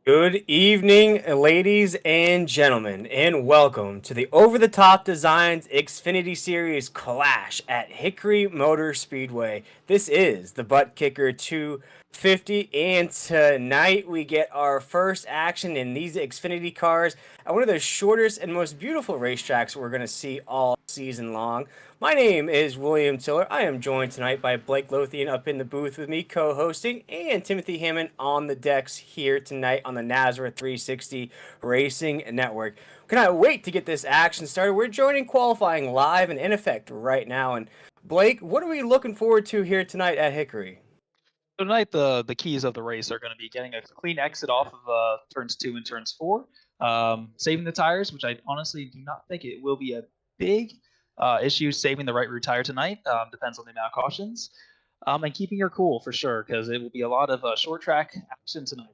Good evening, ladies and gentlemen, and welcome to the Over the Top Designs Xfinity Series Clash at Hickory Motor Speedway. This is the ButtKicker 250, and tonight we get our first action in these Xfinity cars at one of the shortest and most beautiful racetracks we're going to see all season long. My name is William Tiller. I am joined tonight by Blake Lothian up in the booth with me, co-hosting, and Timothy Hammond on the decks here tonight on the Nazareth 360 Racing Network. Cannot wait to get this action started. We're joining qualifying live and in effect right now. And Blake, what are we looking forward to here tonight at Hickory? So tonight, the keys of the race are going to be getting a clean exit off of turns 2 and turns 4, saving the tires, which I honestly do not think it will be a big issue saving the right rear tire tonight. Depends on the amount of cautions, and keeping your cool for sure because it will be a lot of short track action tonight.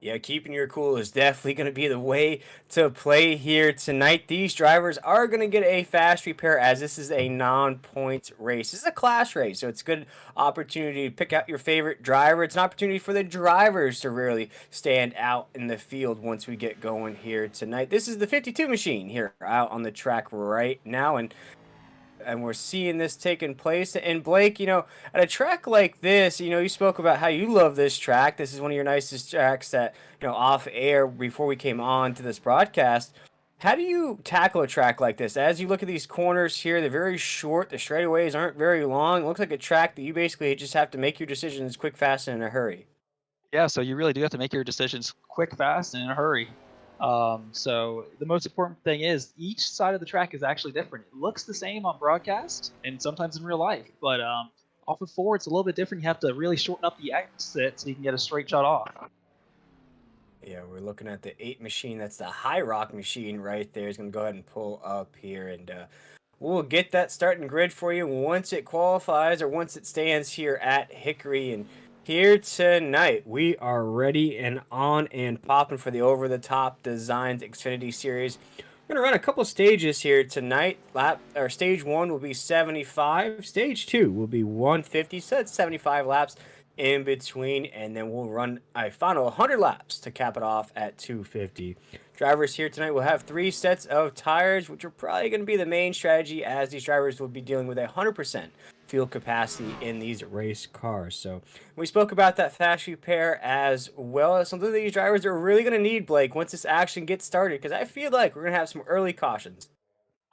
Yeah, keeping your cool is definitely going to be the way to play here tonight. These drivers are going to get a fast repair as this is a non-points race. This is a class race, so it's a good opportunity to pick out your favorite driver. It's an opportunity for the drivers to really stand out in the field once we get going here tonight. This is the 52 machine here out on the track right now, and we're seeing this taking place. And Blake, at a track like this, you spoke about how you love this track. This is one of your nicest tracks that, off air before we came on to this broadcast. How do you tackle a track like this? As you look at these corners here, they're very short. The straightaways aren't very long. It looks like a track that you basically just have to make your decisions quick, fast, and in a hurry. Yeah, so you really do have to make your decisions quick, fast, and in a hurry. So the most important thing is each side of the track is actually different. It looks the same on broadcast and sometimes in real life, but off of four, it's a little bit different. You have to really shorten up the exit so you can get a straight shot off. Yeah, we're looking at the 8 machine. That's the High Rock machine right there. It's going to go ahead and pull up here, and we'll get that starting grid for you once it qualifies or once it stands here at Hickory. And here tonight, we are ready and on and popping for the Over the Top Designs Xfinity Series. We're going to run a couple stages here tonight. Stage 1 will be 75. Stage 2 will be 150. So that's 75 laps in between, and then we'll run a final 100 laps to cap it off at 250. Drivers here tonight will have 3 sets of tires, which are probably going to be the main strategy as these drivers will be dealing with 100% fuel capacity in these race cars. So we spoke about that fast repair as well as something that these drivers are really going to need, Blake, once this action gets started, because I feel like we're going to have some early cautions.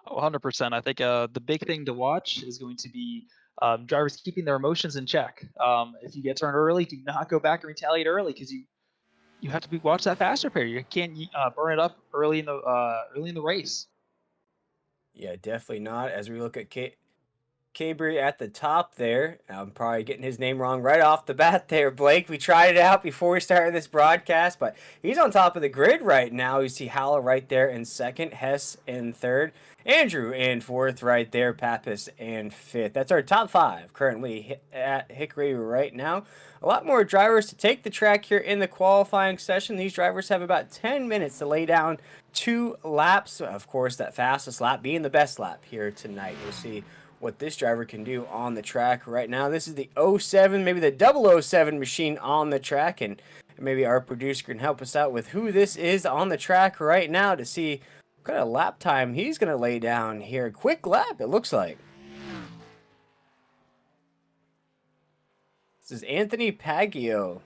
Oh, 100%. I think the big thing to watch is going to be drivers keeping their emotions in check. If you get turned early, do not go back and retaliate early because you have to watch that fast repair. You can't burn it up early in the race. Yeah, definitely not. As we look at Cabry at the top there. I'm probably getting his name wrong right off the bat there, Blake. We tried it out before we started this broadcast, but he's on top of the grid right now. You see Howell right there in second, Hess in third, Andrew in fourth right there, Pappas in fifth. That's our top 5 currently at Hickory right now. A lot more drivers to take the track here in the qualifying session. These drivers have about 10 minutes to lay down 2 laps. Of course, that fastest lap being the best lap here tonight. We'll see what this driver can do on the track right now. This is the 07, maybe the 007 machine on the track, and maybe our producer can help us out with who this is on the track right now to see what kind of lap time he's going to lay down here. Quick lap, it looks like. This is Anthony Paggio.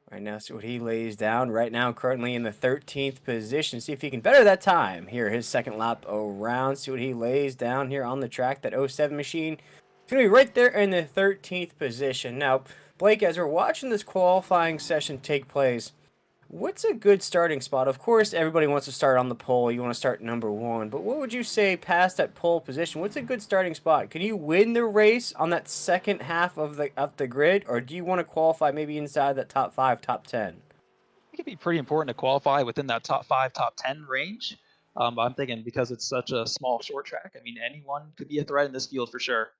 Right now, see what he lays down. Right now, currently in the 13th position. See if he can better that time here. His second lap around. See what he lays down here on the track. That 07 machine. It's going to be right there in the 13th position. Now, Blake, as we're watching this qualifying session take place, what's a good starting spot? Of course, everybody wants to start on the pole. You want to start number 1. But what would you say past that pole position? What's a good starting spot? Can you win the race on that second half of the grid, or do you want to qualify maybe inside that top 5, top 10? It could be pretty important to qualify within that top 5, top 10 range. I'm thinking because it's such a small short track. I mean, anyone could be a threat in this field for sure.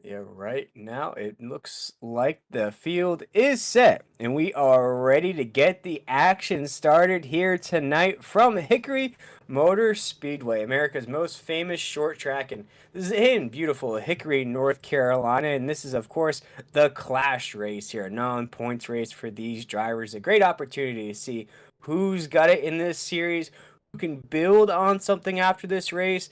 Yeah, right now it looks like the field is set, and we are ready to get the action started here tonight from Hickory Motor Speedway, America's most famous short track, and this is in beautiful Hickory, North Carolina. And this is, of course, the Clash race here, a non-points race for these drivers. A great opportunity to see who's got it in this series, who can build on something after this race,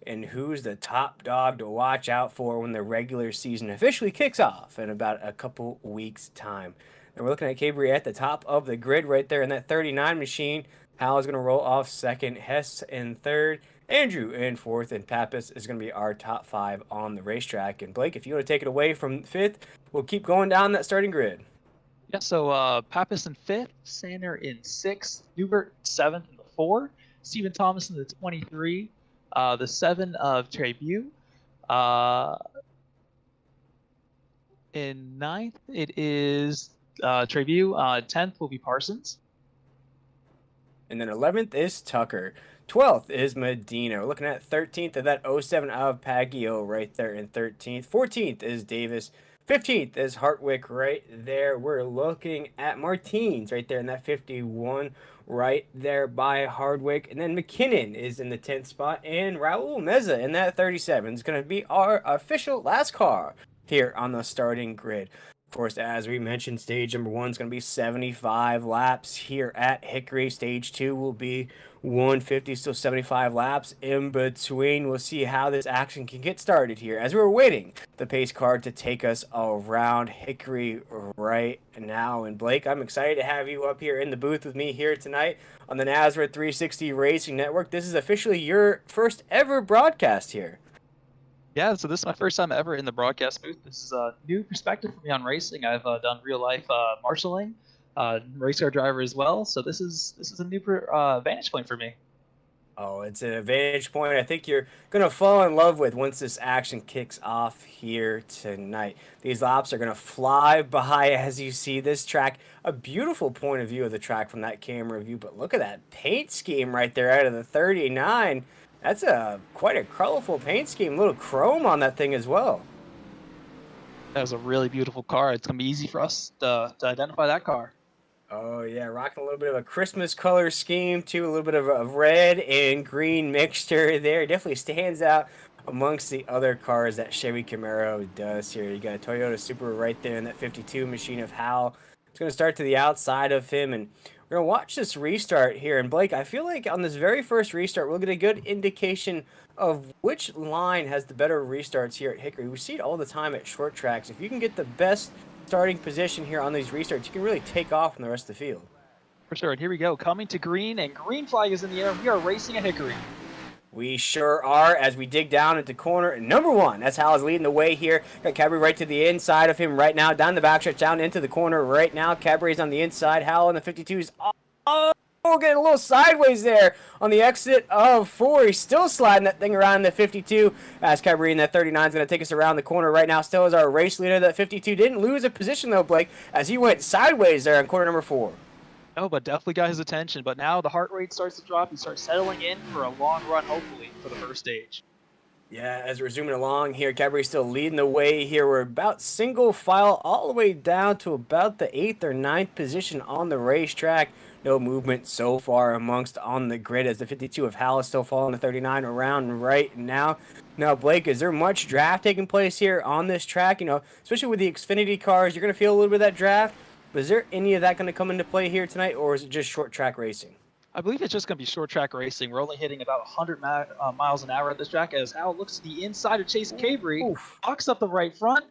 and who's the top dog to watch out for when the regular season officially kicks off in about a couple weeks' time. And we're looking at Cabri at the top of the grid right there in that 39 machine. Hal is going to roll off second, Hess in third, Andrew in fourth, and Pappas is going to be our top five on the racetrack. And Blake, if you want to take it away from fifth, we'll keep going down that starting grid. Yeah, so Pappas in fifth, Sander in sixth, Newbert seventh in the four, Stephen Thomas in the 23, the seven of Trey in ninth, it is Trey 10th will be Parsons. And then 11th is Tucker. 12th is Medina. We're looking at 13th of that '07 of Paggio right there in 13th. 14th is Davis. 15th is Hartwick right there. We're looking at Martins right there in that 51 right there by Hardwick. And then McKinnon is in the 10th spot. And Raul Meza in that 37 is going to be our official last car here on the starting grid. Of course, as we mentioned, stage number 1 is going to be 75 laps here at Hickory. Stage 2 will be 150, so 75 laps in between. We'll see how this action can get started here as we're waiting the pace car to take us around Hickory right now. And Blake, I'm excited to have you up here in the booth with me here tonight on the Nazareth 360 Racing Network. This is officially your first ever broadcast here. Yeah, so this is my first time ever in the broadcast booth. This is a new perspective for me on racing. I've done real life marshalling, race car driver as well. So this is a new vantage point for me. Oh, it's an advantage point I think you're going to fall in love with once this action kicks off here tonight. These laps are going to fly by as you see this track. A beautiful point of view of the track from that camera view, but look at that paint scheme right there out of the 39. That's quite a colorful paint scheme, little chrome on that thing as well. That was a really beautiful car. It's going to be easy for us to identify that car. Oh, yeah, rocking a little bit of a Christmas color scheme, too. A little bit of a red and green mixture there. Definitely stands out amongst the other cars that Chevy Camaro does here. You got a Toyota Supra right there in that 52 machine of Hal. It's going to start to the outside of him, and we're going to watch this restart here. And, Blake, I feel like on this very first restart, we'll get a good indication of which line has the better restarts here at Hickory. We see it all the time at short tracks. If you can get the best starting position here on these restarts, you can really take off from the rest of the field. For sure, and here we go, coming to green, and green flag is in the air. We are racing at Hickory. We sure are as we dig down into corner number 1. That's Hal is leading the way here. Got Cabri right to the inside of him right now, down the backstretch, down into the corner right now. Cabri's on the inside. Hal in the 52s. Getting a little sideways there on the exit of 4. He's still sliding that thing around in the 52 as Cabri in that 39 is going to take us around the corner right now. Still is our race leader. That 52 didn't lose a position though, Blake, as he went sideways there in corner number 4. Oh, but definitely got his attention. But now the heart rate starts to drop. He starts settling in for a long run, hopefully, for the first stage. Yeah, as we're zooming along here, Cabri still leading the way here. We're about single file all the way down to about the 8th or 9th position on the racetrack. No movement so far amongst on the grid as the 52 of Hal is still following the 39 around right now. Now, Blake, is there much draft taking place here on this track? You know, especially with the Xfinity cars, you're going to feel a little bit of that draft. But is there any of that going to come into play here tonight, or is it just short track racing? I believe it's just going to be short track racing. We're only hitting about 100 miles an hour at this track as Hal looks to the inside of Chase Cabri, locks up the right front.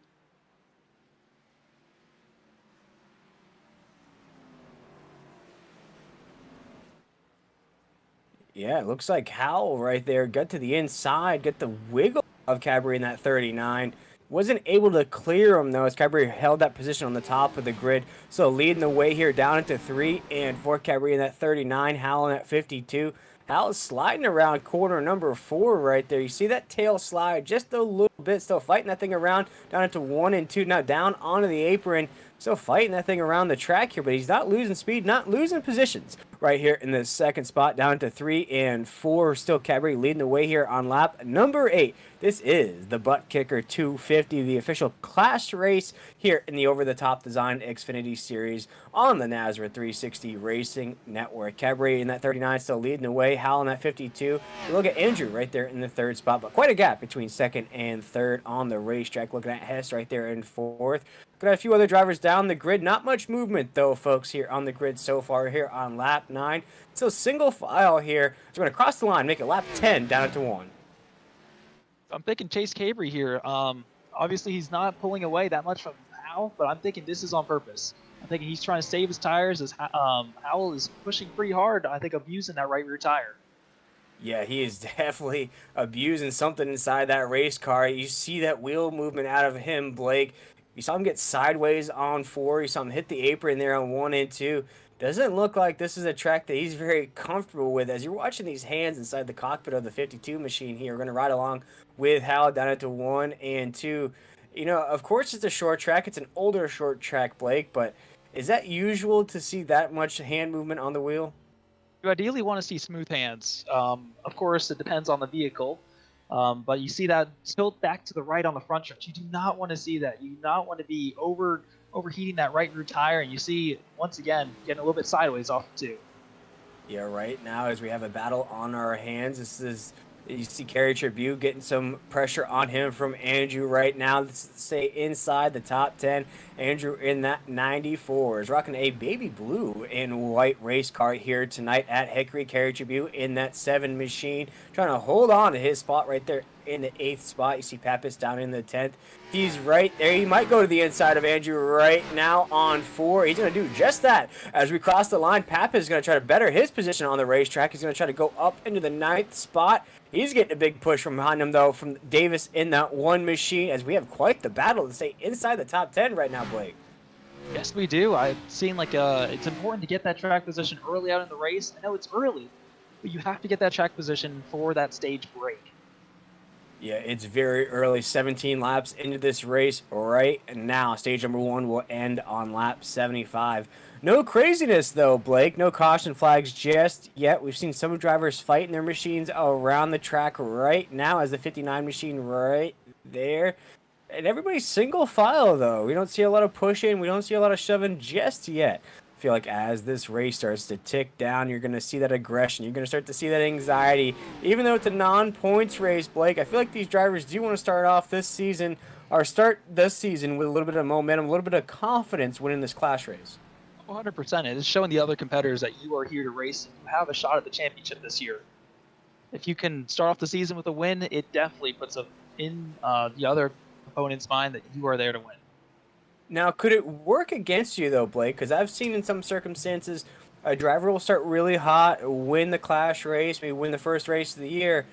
Yeah, it looks like Howell right there got to the inside, got the wiggle of Cabri in that 39. Wasn't able to clear him, though, as Cabri held that position on the top of the grid. So leading the way here down into 3 and 4. Cabri in that 39, Howell in that 52. Howell sliding around corner number 4 right there. You see that tail slide just a little bit. Still fighting that thing around down into 1 and 2. Now down onto the apron. Still fighting that thing around the track here, but he's not losing speed, not losing positions. Right here in the second spot, down to 3 and 4. Still Cabri leading the way here on lap number 8. This is the ButtKicker 250, the official class race here in the over-the-top Designs Xfinity Series on the Nazareth 360 Racing Network. Cabri in that 39 still leading the way. Hal in that 52. We look at Andrew right there in the third spot, but quite a gap between second and third on the racetrack. Looking at Hess right there in fourth. Got a few other drivers down the grid. Not much movement, though, folks, here on the grid so far here on lap 9. So single file here. So we're going to cross the line, make it lap 10 down to 1. I'm thinking Chase Cabry here. Obviously, he's not pulling away that much from Howell, but I'm thinking this is on purpose. I'm thinking he's trying to save his tires as Howell is pushing pretty hard, I think, abusing that right rear tire. Yeah, he is definitely abusing something inside that race car. You see that wheel movement out of him, Blake. You saw him get sideways on 4. You saw him hit the apron there on 1 and 2. Doesn't look like this is a track that he's very comfortable with. As you're watching these hands inside the cockpit of the 52 machine here, we're going to ride along with Hal down into 1 and 2. You know, of course it's a short track. It's an older short track, Blake, but is that usual to see that much hand movement on the wheel? You ideally want to see smooth hands. Of course, it depends on the vehicle, but you see that tilt back to the right on the front stretch. You do not want to see that. You do not want to be overheating that right rear tire, and you see, once again, getting a little bit sideways off the 2. Yeah, right now as we have a battle on our hands, this is, you see Kerry Tribute getting some pressure on him from Andrew right now. Let's say inside the top 10. Andrew in that 94 is rocking a baby blue and white race car here tonight at Hickory. Kerry Tribute in that 7 machine, trying to hold on to his spot right there in the 8th spot. You see Pappas down in the 10th. He's right there. He might go to the inside of Andrew right now on 4. He's going to do just that. As we cross the line, Pappas is going to try to better his position on the racetrack. He's going to try to go up into the 9th spot. He's getting a big push from behind him, though, from Davis in that 1 machine, as we have quite the battle to stay inside the top 10 right now, Blake. Yes, we do. I've seen it's important to get that track position early out in the race. I know it's early, but you have to get that track position for that stage break. Yeah, it's very early, 17 laps into this race right now. Stage number 1 will end on lap 75. No craziness, though, Blake. No caution flags just yet. We've seen some drivers fighting their machines around the track right now as the 59 machine right there. And everybody's single file, though. We don't see a lot of pushing. We don't see a lot of shoving just yet. I feel like as this race starts to tick down, you're going to see that aggression. You're going to start to see that anxiety. Even though it's a non-points race, Blake, I feel like these drivers do want to start off this season, or start this season with a little bit of momentum, a little bit of confidence winning this clash race. 100%. It is showing the other competitors that you are here to race and you have a shot at the championship this year. If you can start off the season with a win, it definitely puts in the other opponent's mind that you are there to win. Now, could it work against you, though, Blake? Because I've seen in some circumstances a driver will start really hot, win the clash race, maybe win the first race of the year,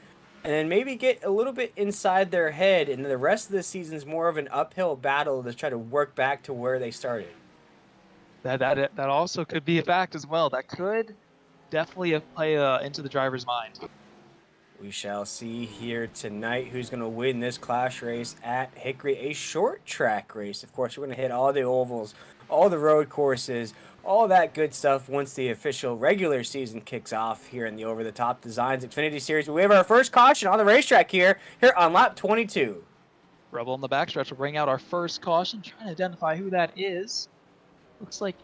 and then maybe get a little bit inside their head, and the rest of the season's more of an uphill battle to try to work back to where they started. That also could be a fact as well. That could definitely play into the driver's mind. We shall see here tonight who's going to win this clash race at Hickory, a short track race. Of course, we're going to hit all the ovals, all the road courses, all that good stuff once the official regular season kicks off here in the Over the Top Designs Xfinity Series. We have our first caution on the racetrack here on lap 22. Rebel in the backstretch will bring out our first caution, trying to identify who that is. Looks like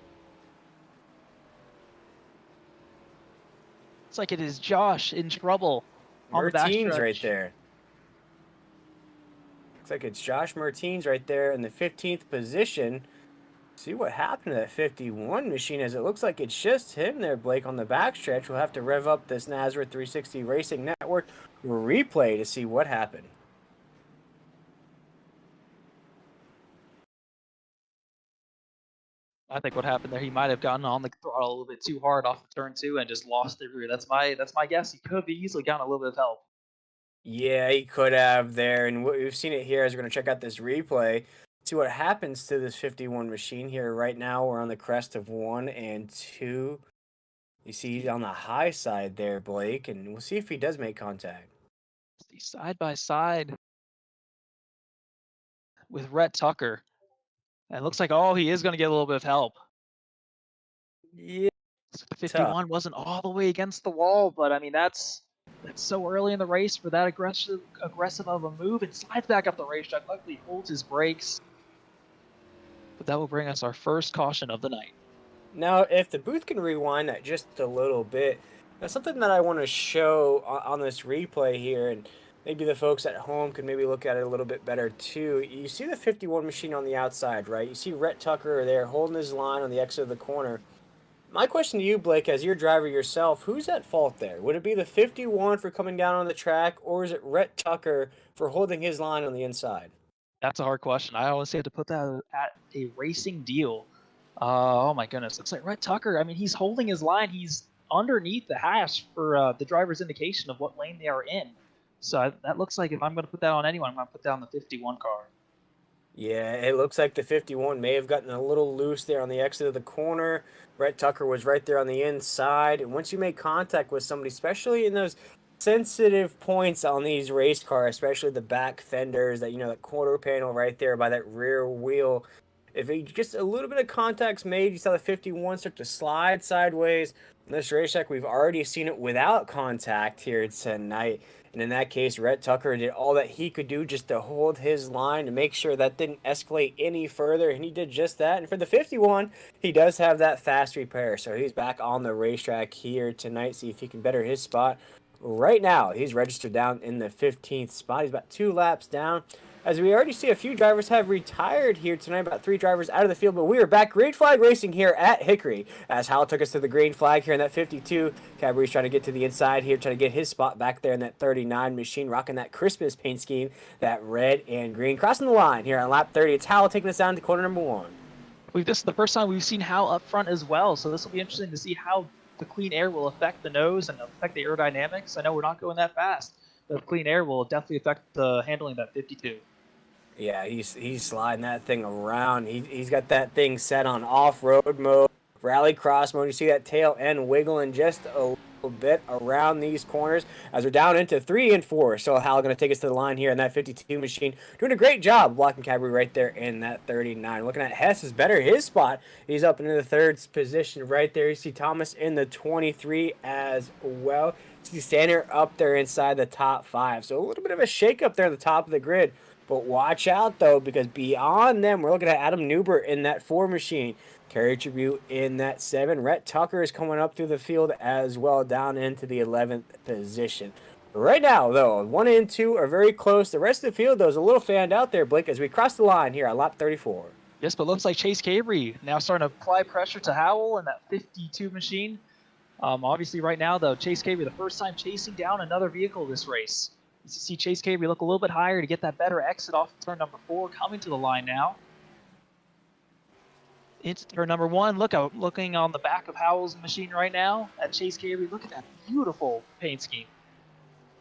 it is Josh in trouble. Mertens right there. Looks like it's Josh Mertens right there in the 15th position. See what happened to that 51 machine, as it looks like it's just him there, Blake, on the backstretch. We'll have to rev up this Nazareth 360 Racing Network replay to see what happened. I think what happened there, he might have gotten on the throttle a little bit too hard off of turn 2 and just lost the rear. That's my guess. He could have easily gotten a little bit of help. Yeah, he could have there, and we've seen it here as we're going to check out this replay. See what happens to this 51 machine here. Right now, we're on the crest of 1 and 2. You see he's on the high side there, Blake, and we'll see if he does make contact. See, side by side with Rhett Tucker. And it looks like, he is going to get a little bit of help. Yeah, So the 51 wasn't all the way against the wall, but I mean, that's so early in the race for that aggressive of a move. It slides back up the racetrack. Luckily, holds his brakes. But that will bring us our first caution of the night. Now, if the booth can rewind that just a little bit, Now, something that I want to show on this replay here, and maybe the folks at home could maybe look at it a little bit better too. You see the 51 machine on the outside, right? You see Rhett Tucker there holding his line on the exit of the corner. My question to you, Blake, as your driver yourself, who's at fault there? Would it be the 51 for coming down on the track, or is it Rhett Tucker for holding his line on the inside? That's a hard question. I always have to put that at a racing deal. Oh my goodness, looks like Rhett Tucker. I mean, he's holding his line. He's underneath the hash for the driver's indication of what lane they are in. So that looks like if I'm going to put that on anyone, I'm going to put down the 51 car. Yeah, it looks like the 51 may have gotten a little loose there on the exit of the corner. Brett Tucker was right there on the inside. And once you make contact with somebody, especially in those sensitive points on these race cars, especially the back fenders, that quarter panel right there by that rear wheel, if just a little bit of contact's made, you saw the 51 start to slide sideways. In this racetrack, we've already seen it without contact here tonight. And in that case, Rhett Tucker did all that he could do just to hold his line to make sure that didn't escalate any further, and he did just that. And for the 51, he does have that fast repair, so he's back on the racetrack here tonight, see if he can better his spot. Right now, he's registered down in the 15th spot. He's about 2 laps down. As we already see, a few drivers have retired here tonight, about 3 drivers out of the field, but we are back green flag racing here at Hickory as Hal took us to the green flag here in that 52. Cadbury's trying to get to the inside here, trying to get his spot back there in that 39 machine, rocking that Christmas paint scheme, that red and green. Crossing the line here on lap 30, it's Hal taking us down to corner number 1. This is the first time we've seen Hal up front as well, so this will be interesting to see how the clean air will affect the nose and affect the aerodynamics. I know we're not going that fast, but clean air will definitely affect the handling of that 52. Yeah, he's sliding that thing around. He's got that thing set on off-road mode, rally cross mode. You see that tail end wiggling just a little bit around these corners as we're down into 3 and 4. So Hal going to take us to the line here in that 52 machine. Doing a great job blocking Cadbury right there in that 39. Looking at Hess is better his spot. He's up into the 3rd position right there. You see Thomas in the 23 as well. You see Sander up there inside the top 5. So a little bit of a shake up there at the top of the grid. But watch out, though, because beyond them, we're looking at Adam Newbert in that 4 machine. Kerry Tribute in that 7. Rhett Tucker is coming up through the field as well, down into the 11th position. Right now, though, 1 and 2 are very close. The rest of the field, though, is a little fanned out there, Blake, as we cross the line here on lap 34. Yes, but looks like Chase Cabry now starting to apply pressure to Howell in that 52 machine. Obviously, right now, though, Chase Cabry, the first time chasing down another vehicle this race. You see Chase Cabry look a little bit higher to get that better exit off of turn number 4, coming to the line now. Into turn number 1. Looking on the back of Howell's machine right now at Chase Cabry. Look at that beautiful paint scheme.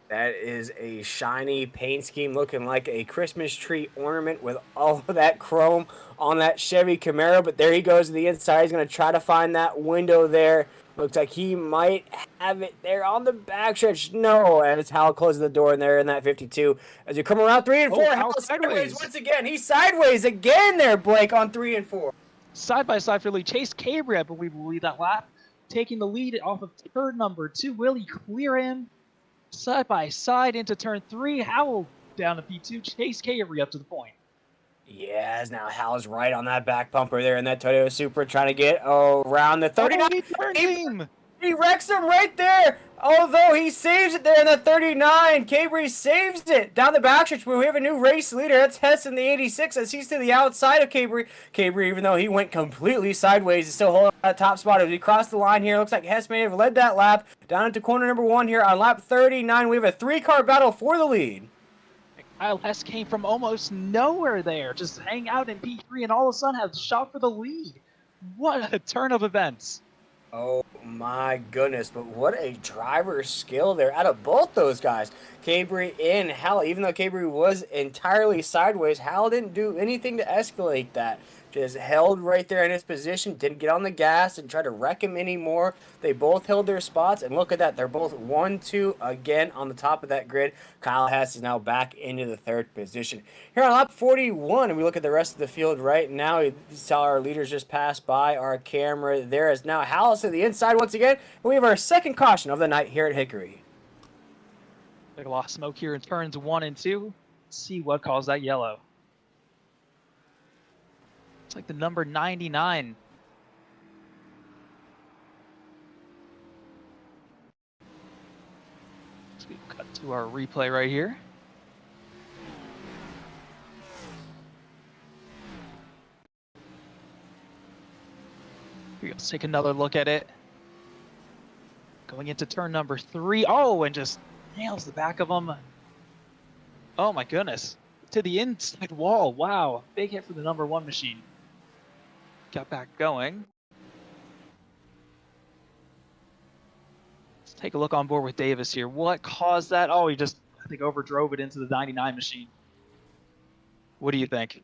That is a shiny paint scheme looking like a Christmas tree ornament with all of that chrome on that Chevy Camaro. But there he goes to the inside. He's going to try to find that window there. Looks like he might have it there on the backstretch. No, and it's Hal closing the door in there in that 52. As you come around 3 and 4, Hal sideways once again. He's sideways again there, Blake, on 3 and 4. Side by side for lead. Chase Cabry, I believe, will lead that lap. Taking the lead off of turn number 2. Will he clear him? Side by side into turn 3. Howell down to P2. Chase Cabry up to the point. Yes, now Hal's right on that back bumper there in that Toyota Supra, trying to get around the 39. He wrecks him right there. Although he saves it there in that 39. Cabry saves it down the backstretch, but we have a new race leader. That's Hess in the 86 as he's to the outside of Cabry. Cabry, even though he went completely sideways, is still holding that top spot as we cross the line here. Looks like Hess may have led that lap down into corner number 1 here on lap 39. We have a 3-car battle for the lead. Kyle Hess came from almost nowhere there, just hang out in P3 and all of a sudden has shot for the lead. What a turn of events. Oh my goodness, but what a driver's skill there out of both those guys. Cabry and Hal, even though Cabry was entirely sideways, Hal didn't do anything to escalate that. Just held right there in his position, didn't get on the gas and try to wreck him anymore. They both held their spots, and look at that. They're both 1-2 again on the top of that grid. Kyle Hess is now back into the 3rd position. Here on lap 41, and we look at the rest of the field right now. You saw our leaders just pass by our camera. There is now Hal to the inside once again, and we have our 2nd caution of the night here at Hickory. Big lot of smoke here in turns 1 and 2. Let's see what caused that yellow. It's like the number 99 So we cut to our replay right here. Let's take another look at it. Going into turn number 3. Oh, and just nails the back of him. Oh my goodness. To the inside wall. Wow. Big hit for the number 1 machine. Got back going. Let's take a look on board with Davis here. What caused that? Oh, he just, I think, overdrove it into the 99 machine. What do you think?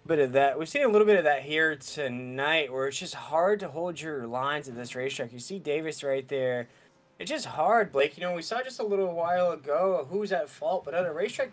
Bit of that. We've seen a little bit of that here tonight, where it's just hard to hold your lines at this racetrack. You see Davis right there. It's just hard, Blake. You know, we saw just a little while ago who's at fault, but on a racetrack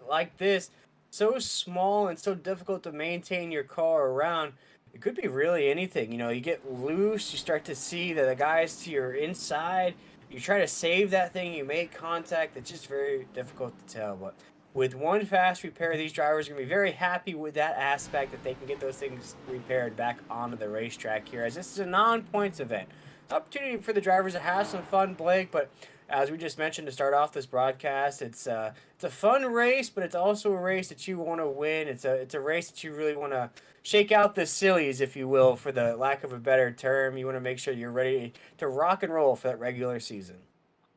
like this, so small and so difficult to maintain your car around, it could be really anything. You know, you get loose, you start to see that the guys to your inside, you try to save that thing, you make contact. It's just very difficult to tell, but with one fast repair, these drivers are going to be very happy with that aspect, that they can get those things repaired back onto the racetrack here, as this is a non-points event. Opportunity for the drivers to have some fun, Blake, but as we just mentioned to start off this broadcast, it's a fun race, but it's also a race that you want to win. It's a race that you really want to shake out the sillies, if you will, for the lack of a better term. You want to make sure you're ready to rock and roll for that regular season.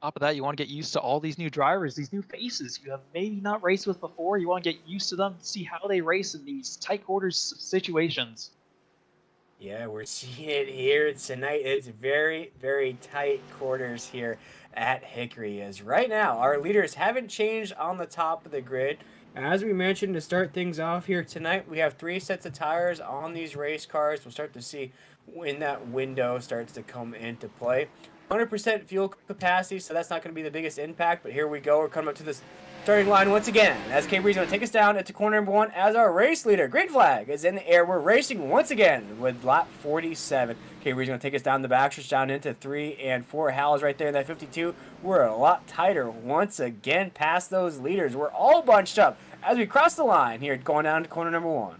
Top of that, you want to get used to all these new drivers, these new faces you have maybe not raced with before. You want to get used to them, see how they race in these tight quarters situations. Yeah, we're seeing it here tonight. It's very, very tight quarters here at Hickory. As right now, our leaders haven't changed on the top of the grid. As we mentioned, to start things off here tonight, we have 3 sets of tires on these race cars. We'll start to see when that window starts to come into play. 100% fuel capacity, so that's not going to be the biggest impact, but here we go. We're coming up to this starting line once again, as Cabree's going to take us down into corner number 1 as our race leader. Green flag is in the air. We're racing once again with lap 47. Cabree's going to take us down the backstretch down into 3 and 4. Hal is right there in that 52. We're a lot tighter once again past those leaders. We're all bunched up as we cross the line here going down to corner number 1.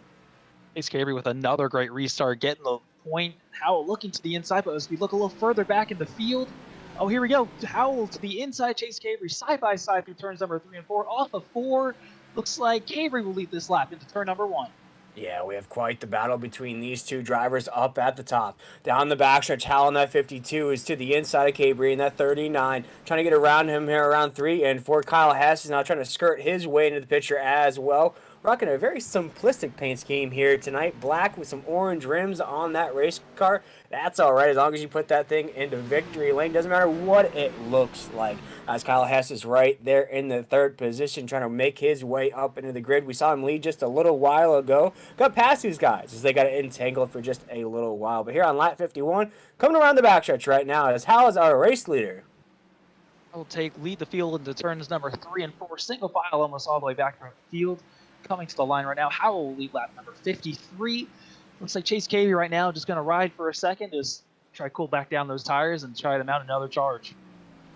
Chase Cabrey with another great restart, getting the point. Howell looking to the inside, but as we look a little further back in the field, oh, here we go. Howell to the inside, Chase Cabrey side by side through turns number 3 and 4. Off of 4, looks like Cabrey will lead this lap into turn number 1. Yeah, we have quite the battle between these two drivers up at the top. Down the backstretch, Hal in that 52 is to the inside of Cabrey in that 39. Trying to get around him here around 3 and 4. Kyle Hess is now trying to skirt his way into the picture as well. Rocking a very simplistic paint scheme here tonight. Black with some orange rims on that race car. That's all right as long as you put that thing into victory lane. Doesn't matter what it looks like. As Kyle Hess is right there in the 3rd position trying to make his way up into the grid. We saw him lead just a little while ago. Got past these guys as they got entangled for just a little while. But here on lap 51, coming around the backstretch right now as Hal is our race leader. Will lead the field into turns number 3 and 4. Single file almost all the way back from the field. Coming to the line right now, Howell will lead lap number 53. Looks like Chase Cabrey right now just going to ride for a second, just try to cool back down those tires and try to mount another charge.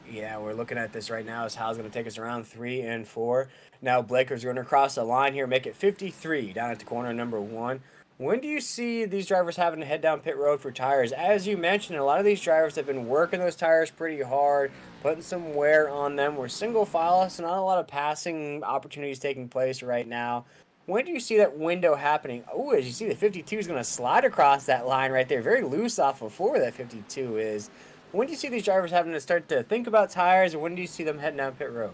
Yeah, we're looking at this right now as Hal's going to take us around 3 and 4. Now Blaker's going to cross the line here, make it 53 down at the corner number 1. When do you see these drivers having to head down pit road for tires? As you mentioned, a lot of these drivers have been working those tires pretty hard, putting some wear on them. We're single file, so not a lot of passing opportunities taking place right now. When do you see that window happening? Oh, as you see, the 52 is going to slide across that line right there. Very loose off of 4 that 52 is. When do you see these drivers having to start to think about tires, or when do you see them heading down pit road?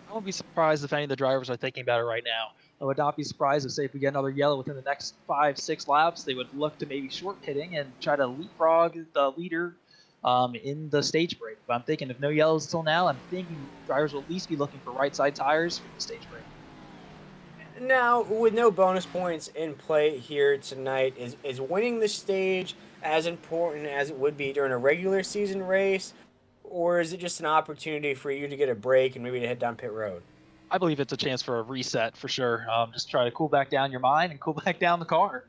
I won't be surprised if any of the drivers are thinking about it right now. I would not be surprised if, say, if we get another yellow within the next 5-6 laps, they would look to maybe short pitting and try to leapfrog the leader in the stage break. But I'm thinking if no yellows till now, I'm thinking drivers will at least be looking for right side tires for the stage break. Now, with no bonus points in play here tonight, is winning the stage as important as it would be during a regular season race, or is it just an opportunity for you to get a break and maybe to head down pit road? I believe it's a chance for a reset for sure. Just try to cool back down your mind and cool back down the car.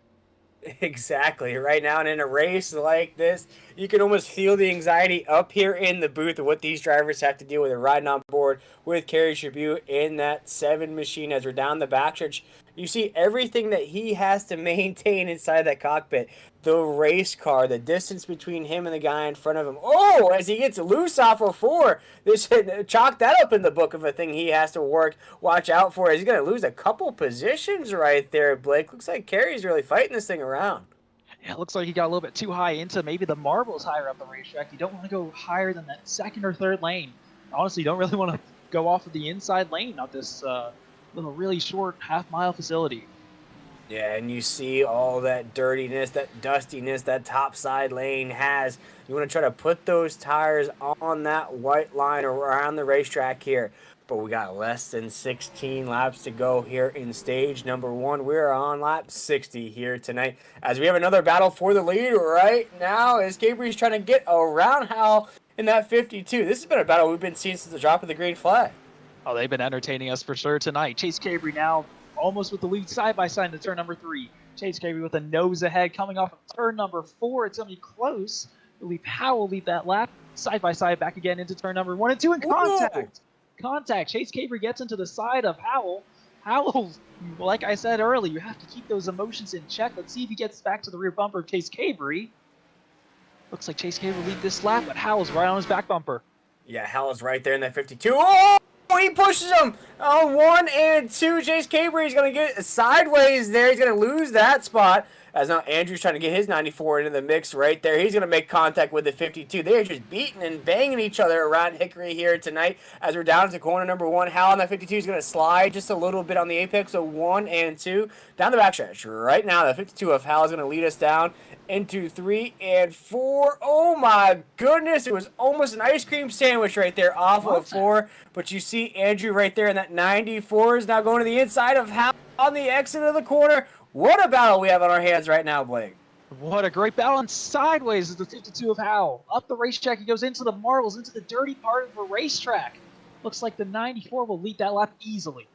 Exactly. Right now, and in a race like this, you can almost feel the anxiety up here in the booth of what these drivers have to deal with. They're riding on board with Kerry Tribute in that 7 machine as we're down the backstretch. You see everything that he has to maintain inside that cockpit. The race car, the distance between him and the guy in front of him. Oh, as he gets loose off of 4. This chalk that up in the book of a thing he has to watch out for. He's going to lose a couple positions right there, Blake. Looks like Kerry's really fighting this thing around. Yeah, it looks like he got a little bit too high into maybe the marbles higher up the racetrack. You don't want to go higher than that second or third lane. Honestly, you don't really want to go off of the inside lane of this little really short half-mile facility. Yeah, and you see all that dirtiness, that dustiness that top side lane has. You want to try to put those tires on that white line around the racetrack here. But we got less than 16 laps to go here in stage number 1. We're on lap 60 here tonight as we have another battle for the lead right now as Gabriel's trying to get around Hal in that 52. This has been a battle we've been seeing since the drop of the green flag. Oh, they've been entertaining us for sure tonight. Chase Cabry now almost with the lead side by side into turn number 3. Chase Cabry with a nose ahead coming off of turn number 4. It's going to be close. I believe Howell will lead that lap side by side back again into turn number 1 and 2 in contact. Whoa. Contact. Chase Cabry gets into the side of Howell. Howell, like I said earlier, you have to keep those emotions in check. Let's see if he gets back to the rear bumper of Chase Cabry. Looks like Chase Cabry will lead this lap, but Howell's right on his back bumper. Yeah, Howell's right there in that 52. Oh! He pushes him on 1 and 2. Chase Cabry is going to get sideways there. He's going to lose that spot. As now Andrew's trying to get his 94 into the mix right there. He's going to make contact with the 52. They are just beating and banging each other around Hickory here tonight. As we're down to corner number 1. Hal on that 52 is going to slide just a little bit on the apex. So 1 and 2. Down the backstretch right now. The 52 of Hal is going to lead us down into 3 and 4. Oh my goodness. It was almost an ice cream sandwich right there off of 4. But you see Andrew right there in that 94 is now going to the inside of Hal on the exit of the corner. What a battle we have on our hands right now, Blake. What a great balance. Sideways is the 52 of Howell. Up the racetrack, he goes into the marbles, into the dirty part of the racetrack. Looks like the 94 will lead that lap easily.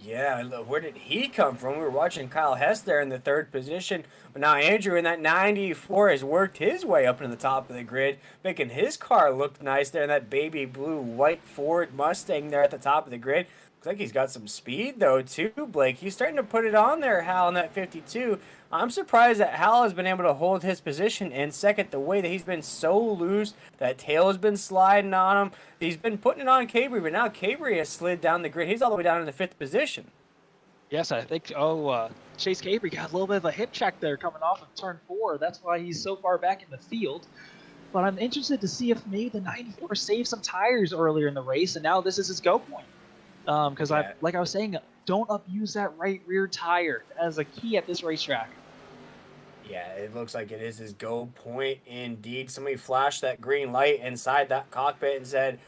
Yeah, where did he come from? We were watching Kyle Hess there in the 3rd position, but now Andrew in that 94 has worked his way up into the top of the grid, making his car look nice there in that baby blue white Ford Mustang there at the top of the grid. Looks like he's got some speed, though, too, Blake. He's starting to put it on there, Hal, in that 52. I'm surprised that Hal has been able to hold his position in second the way that he's been so loose. That tail has been sliding on him. He's been putting it on Cabry, but now Cabry has slid down the grid. He's all the way down in the 5th position. Yes, I think, Chase Cabry got a little bit of a hip check there coming off of turn 4. That's why he's so far back in the field. But I'm interested to see if maybe the 94 saved some tires earlier in the race, and now this is his go point. Because like I was saying, don't abuse that right rear tire as a key at this racetrack. Yeah, it looks like it is his go point indeed. Somebody flashed that green light inside that cockpit and said,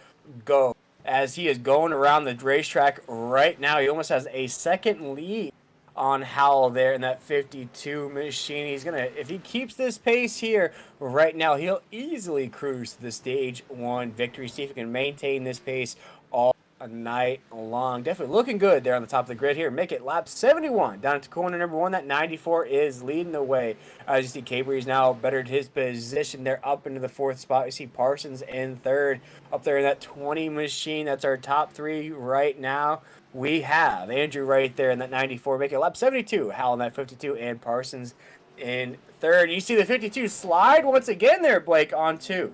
go. As he is going around the racetrack right now, he almost has a second lead on Howell there in that 52 machine. He's going to, if he keeps this pace here right now, he'll easily cruise to the stage 1 victory. See if he can maintain this pace all night long. Definitely looking good there on the top of the grid here. Make it lap 71 down to corner number 1. That 94 is leading the way. As you see, Cabry's now bettered his position there up into the 4th spot. You see Parsons in 3rd up there in that 20 machine. That's our top 3 right now. We have Andrew right there in that 94. Make it lap 72. Hal in that 52 and Parsons in 3rd. You see the 52 slide once again there, Blake, on 2.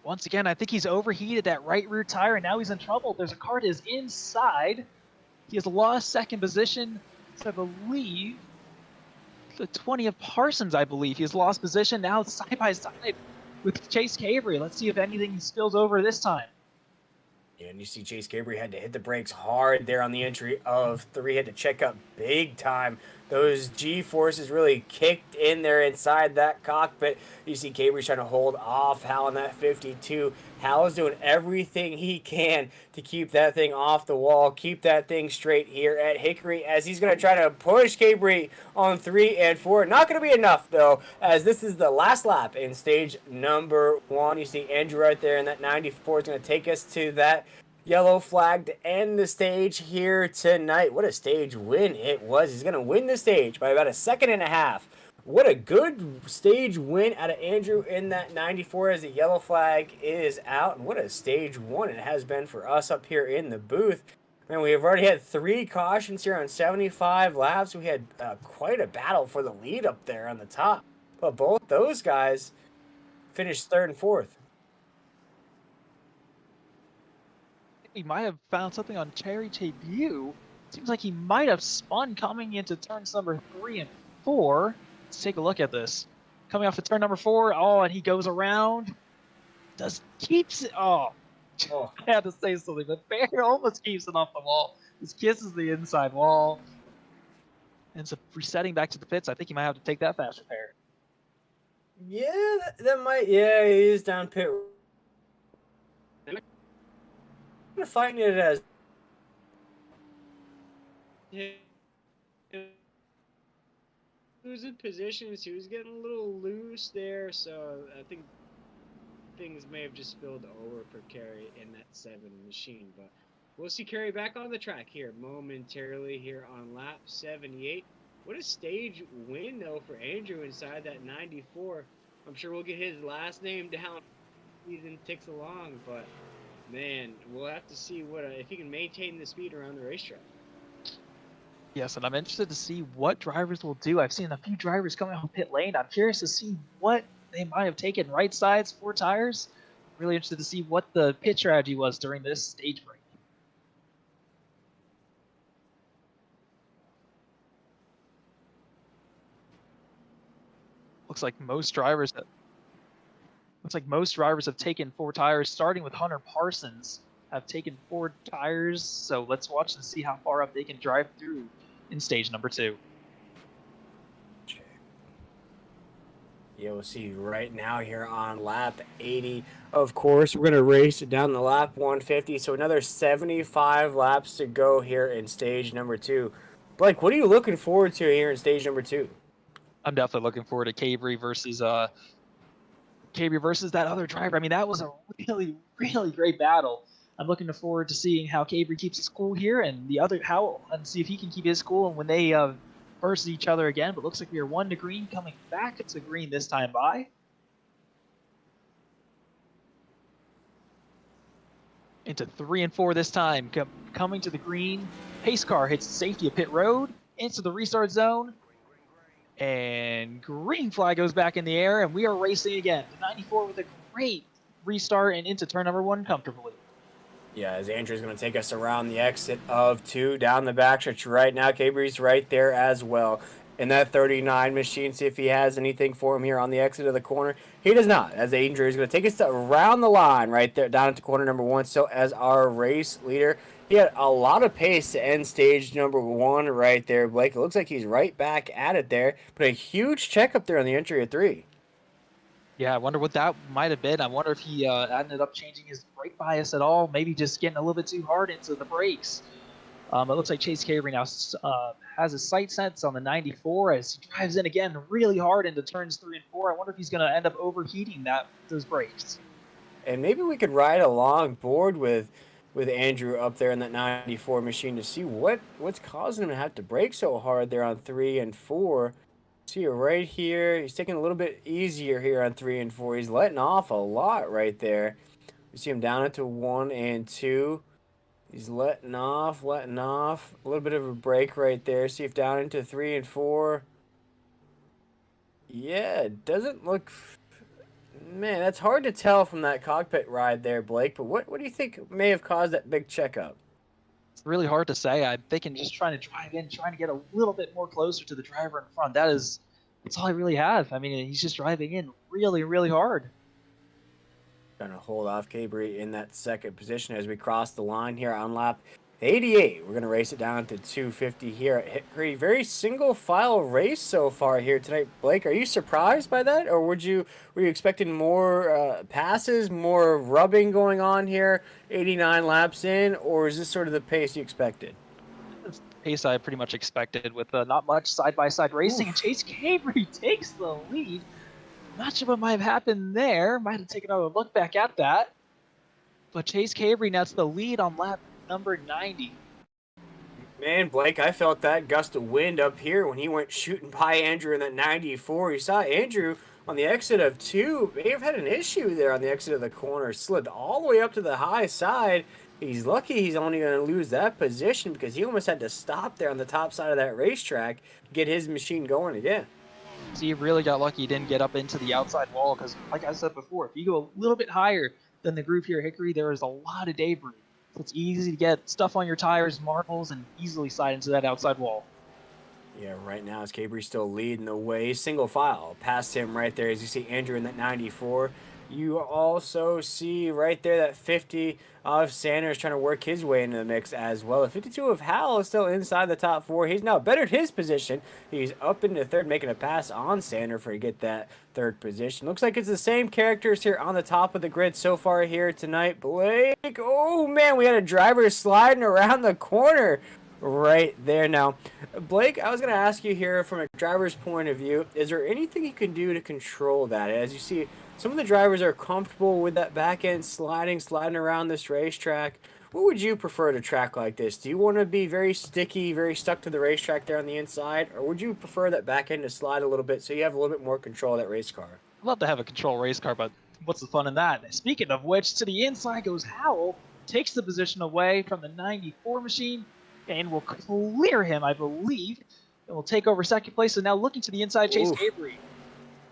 Once again, I think he's overheated that right rear tire, and now he's in trouble. There's a car that is inside. He has lost 2nd position, so I believe the 20 of Parsons, I believe. He has lost position. Now it's side by side with Chase Cabry. Let's see if anything spills over this time. Yeah, and you see Chase Cabry had to hit the brakes hard there on the entry of 3. Had to check up big time. Those G-forces really kicked in there inside that cockpit. You see Cabry trying to hold off Hal in that 52. Hal is doing everything he can to keep that thing off the wall, keep that thing straight here at Hickory as he's going to try to push Cabry on 3 and 4. Not going to be enough, though, as this is the last lap in stage number 1. You see Andrew right there in that 94 is going to take us to that yellow flag to end the stage here tonight. What a stage win it was. He's going to win the stage by about a 1.5 seconds. What a good stage win out of Andrew in that 94 as the yellow flag is out. And what a stage 1 it has been for us up here in the booth. Man, we've already had 3 cautions here on 75 laps. We had quite a battle for the lead up there on the top. But both those guys finished 3rd and 4th. He might have found something on Cherry debut. Seems like he might have spun coming into turns number 3 and 4. Let's take a look at this. Coming off of turn number 4. Oh, and he goes around. Keeps it. Oh. I had to say something, but Bear almost keeps it off the wall. Just kisses the inside wall. Ends up resetting back to the pits. I think he might have to take that fast repair. Yeah, that might. Yeah, he is down pit. I'm fighting it as. Yeah. He was in positions. He was getting a little loose there, so I think things may have just spilled over for Kerry in that 7 machine. But we'll see Kerry back on the track here momentarily here on lap 78. What a stage win, though, for Andrew inside that 94. I'm sure we'll get his last name down as the season ticks along, but man, we'll have to see what if he can maintain the speed around the racetrack. Yes, and I'm interested to see what drivers will do. I've seen a few drivers coming off pit lane. I'm curious to see what they might have taken right sides, 4 tires. Really interested to see what the pit strategy was during this stage break. Looks like most drivers have taken 4 tires, starting with Hunter Parsons, have taken 4 tires. So let's watch and see how far up they can drive through in stage number 2. Yeah, we'll see right now here on lap 80. Of course, we're going to race it down the lap 150. So another 75 laps to go here in stage number 2. Blake, what are you looking forward to here in stage number 2? I'm definitely looking forward to Cabry versus that other driver. I mean, that was a really, really great battle. I'm looking forward to seeing how Cabry keeps his cool here, and and see if he can keep his cool and when they versus each other again. But looks like we are 1 to green, coming back to green this time by. Into 3 and 4 this time, coming to the green. Pace car hits safety of pit road into the restart zone. And green flag goes back in the air, and we are racing again. The 94 with a great restart and into turn number 1 comfortably. Yeah, as Andrew's going to take us around the exit of 2 down the backstretch right now. Cabry's right there as well in that 39 machine. See if he has anything for him here on the exit of the corner. He does not, as Andrew is going to take us around the line right there down into corner number 1. So as our race leader, he had a lot of pace to end stage number 1 right there, Blake. It looks like he's right back at it there, but a huge check up there on the entry of 3. Yeah, I wonder what that might have been. I wonder if he ended up changing his brake bias at all, maybe just getting a little bit too hard into the brakes. It looks like Chase Cabry now has his sight sets on the 94 as he drives in again really hard into turns 3 and 4. I wonder if he's going to end up overheating those brakes. And maybe we could ride along board with Andrew up there in that 94 machine to see what's causing him to have to brake so hard there on 3 and 4. See right here, he's taking a little bit easier here on 3 and 4. He's letting off a lot right there. We see him down into 1 and 2. He's letting off, a little bit of a break right there. See if down into 3 and 4. Yeah, it doesn't look. Man, that's hard to tell from that cockpit ride there, Blake. But what do you think may have caused that big checkup? It's really hard to say. I'm thinking just trying to drive in, trying to get a little bit more closer to the driver in front. That's all I really have. I mean, he's just driving in really, really hard. Trying to hold off Cabry in that second position as we cross the line here on lap 88. We're going to race it down to 250 here at Hickory. Very single file race so far here tonight. Blake, are you surprised by that? Or were you expecting more passes, more rubbing going on here 89 laps in? Or is this sort of the pace you expected? It's the pace I pretty much expected with not much side-by-side racing. And Chase Cabry takes the lead. Not sure what might have happened there. Might have taken another look back at that. But Chase Cabry now to the lead on lap number 90. Man, Blake, I felt that gust of wind up here when he went shooting by Andrew in that 94. You saw Andrew on the exit of 2 may have had an issue there on the exit of the corner. Slid all the way up to the high side. He's lucky he's only going to lose that position because he almost had to stop there on the top side of that racetrack to get his machine going again. So you really got lucky you didn't get up into the outside wall because, like I said before, if you go a little bit higher than the groove here at Hickory, there is a lot of debris. So it's easy to get stuff on your tires, marbles, and easily slide into that outside wall. Yeah, right now, as Cabry's still leading the way, single file past him right there. As you see Andrew in that 94, you also see right there that 50 of Sanders trying to work his way into the mix as well. The 52 of Howell is still inside the top four. He's now bettered his position. He's up into third, making a pass on Sanders for to get that third position. Looks like it's the same characters here on the top of the grid so far here tonight. Blake, oh man, we had a driver sliding around the corner right there. Now, Blake, I was going to ask you here from a driver's point of view, is there anything you can do to control that? As you see, some of the drivers are comfortable with that back end sliding around this racetrack. What would you prefer to track like this? Do you want to be very sticky, very stuck to the racetrack there on the inside, or would you prefer that back end to slide a little bit so you have a little bit more control of that race car? I'd love to have a control race car, but what's the fun in that? Speaking of which, to the inside goes Howell, takes the position away from the 94 machine, and will clear him, I believe, and will take over second place. And now looking to the inside, Chase Cabry.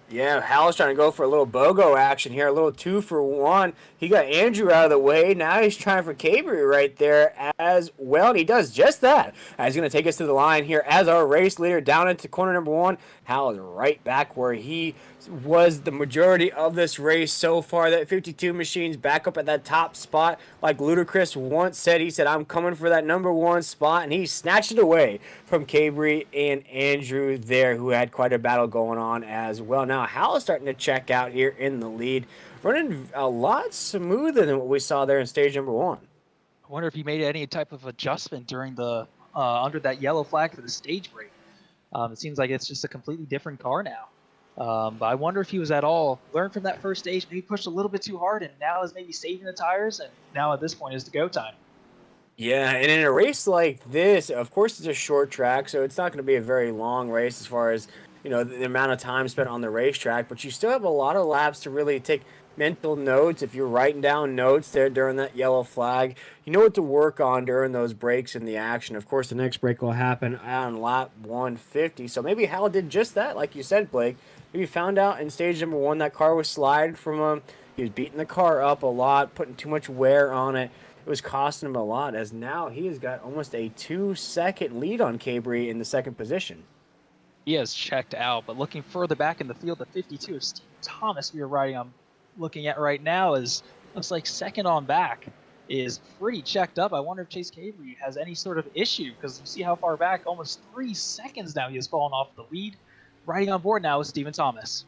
Yeah, Hal's trying to go for a little BOGO action here, a little 2-for-1. He got Andrew out of the way. Now he's trying for Cabry right there as well, and he does just that. He's going to take us to the line here as our race leader down into corner number 1. Hal is right back where he was the majority of this race so far. That 52 machine's back up at that top spot. Like Ludacris once said, he said, I'm coming for that number 1 spot, and he snatched it away from Cabry and Andrew there, who had quite a battle going on as well. Now, Hal is starting to check out here in the lead, running a lot smoother than what we saw there in stage number 1. I wonder if he made any type of adjustment during the under that yellow flag for the stage break. It seems like it's just a completely different car now. But I wonder if he was at all learned from that first stage, maybe pushed a little bit too hard, and now is maybe saving the tires, and now at this point is the go time. Yeah, and in a race like this, of course, it's a short track, so it's not going to be a very long race as far as, you know, the amount of time spent on the racetrack, but you still have a lot of laps to really take mental notes. If you're writing down notes there during that yellow flag, you know what to work on during those breaks in the action. Of course, the next break will happen on lap 150, so maybe Hal did just that, like you said, Blake. Maybe found out in stage number 1 that car was sliding from him. He was beating the car up a lot, putting too much wear on it. It was costing him a lot, as now he has got almost a 2-second lead on Cabry in the second position. He has checked out, but looking further back in the field, the 52 of Steve Thomas we are riding on, looking at right now is looks like second on back is pretty checked up. I wonder if Chase Cabry has any sort of issue, because you see how far back, almost 3 seconds now he has fallen off the lead. Riding on board now is Steven Thomas.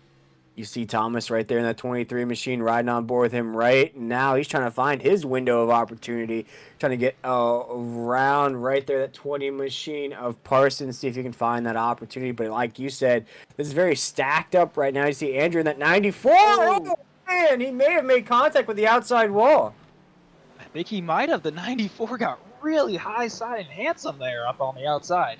You see Thomas right there in that 23 machine riding on board with him right now. He's trying to find his window of opportunity, trying to get around right there, that 20 machine of Parsons, see if he can find that opportunity. But like you said, this is very stacked up right now. You see Andrew in that 94. Oh, man, he may have made contact with the outside wall. I think he might have. The 94 got really high side and handsome there up on the outside.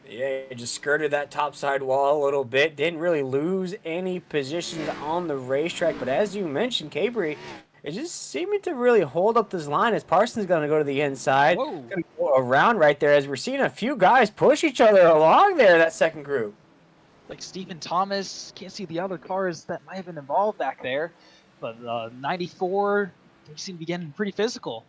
Yeah, just skirted that topside wall a little bit. Didn't really lose any positions on the racetrack. But as you mentioned, Cabry is just seeming to really hold up this line as Parsons going to go to the inside. Whoa. Going to go around right there as we're seeing a few guys push each other along there, that second group. Like Steven Thomas, can't see the other cars that might have been involved back there. But 94, they seem to be getting pretty physical.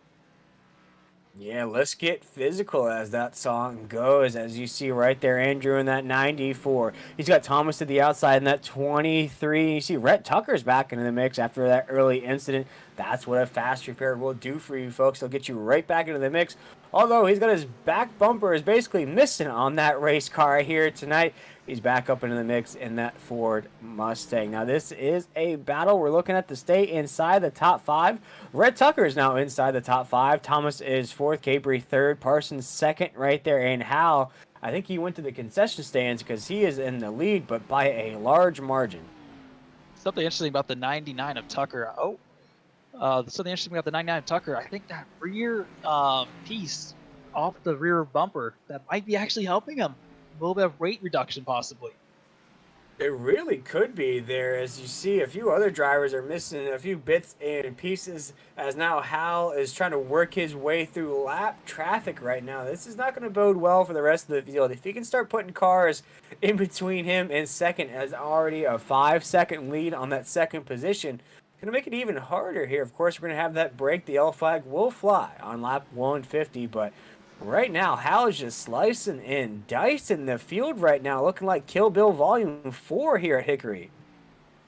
Yeah, let's get physical as that song goes. As you see right there, Andrew in that 94. He's got Thomas to the outside in that 23. You see Rhett Tucker's back into the mix after that early incident. That's what a fast repair will do for you folks. It'll get you right back into the mix. Although he's got his back bumper is basically missing on that race car here tonight. He's back up into the mix in that Ford Mustang. Now, this is a battle. We're looking at to stay inside the top 5. Red Tucker is now inside the top 5. Thomas is 4th. Cabry 3rd. Parsons 2nd right there. And Hal, I think he went to the concession stands because he is in the lead, but by a large margin. Something interesting about the 99 of Tucker. Something interesting about the 99 of Tucker. I think that rear piece off the rear bumper, that might be actually helping him. A little bit of weight reduction, possibly. It really could be there, as you see a few other drivers are missing a few bits and pieces, as now Hal is trying to work his way through lap traffic right now. This is not going to bode well for the rest of the field. If he can start putting cars in between him and second, as already a 5-second lead on that second position, going to make it even harder here. Of course, we're going to have that break. The yellow flag will fly on lap 150, but right now, Hal is just slicing and dicing the field right now, looking like Kill Bill Volume 4 here at Hickory.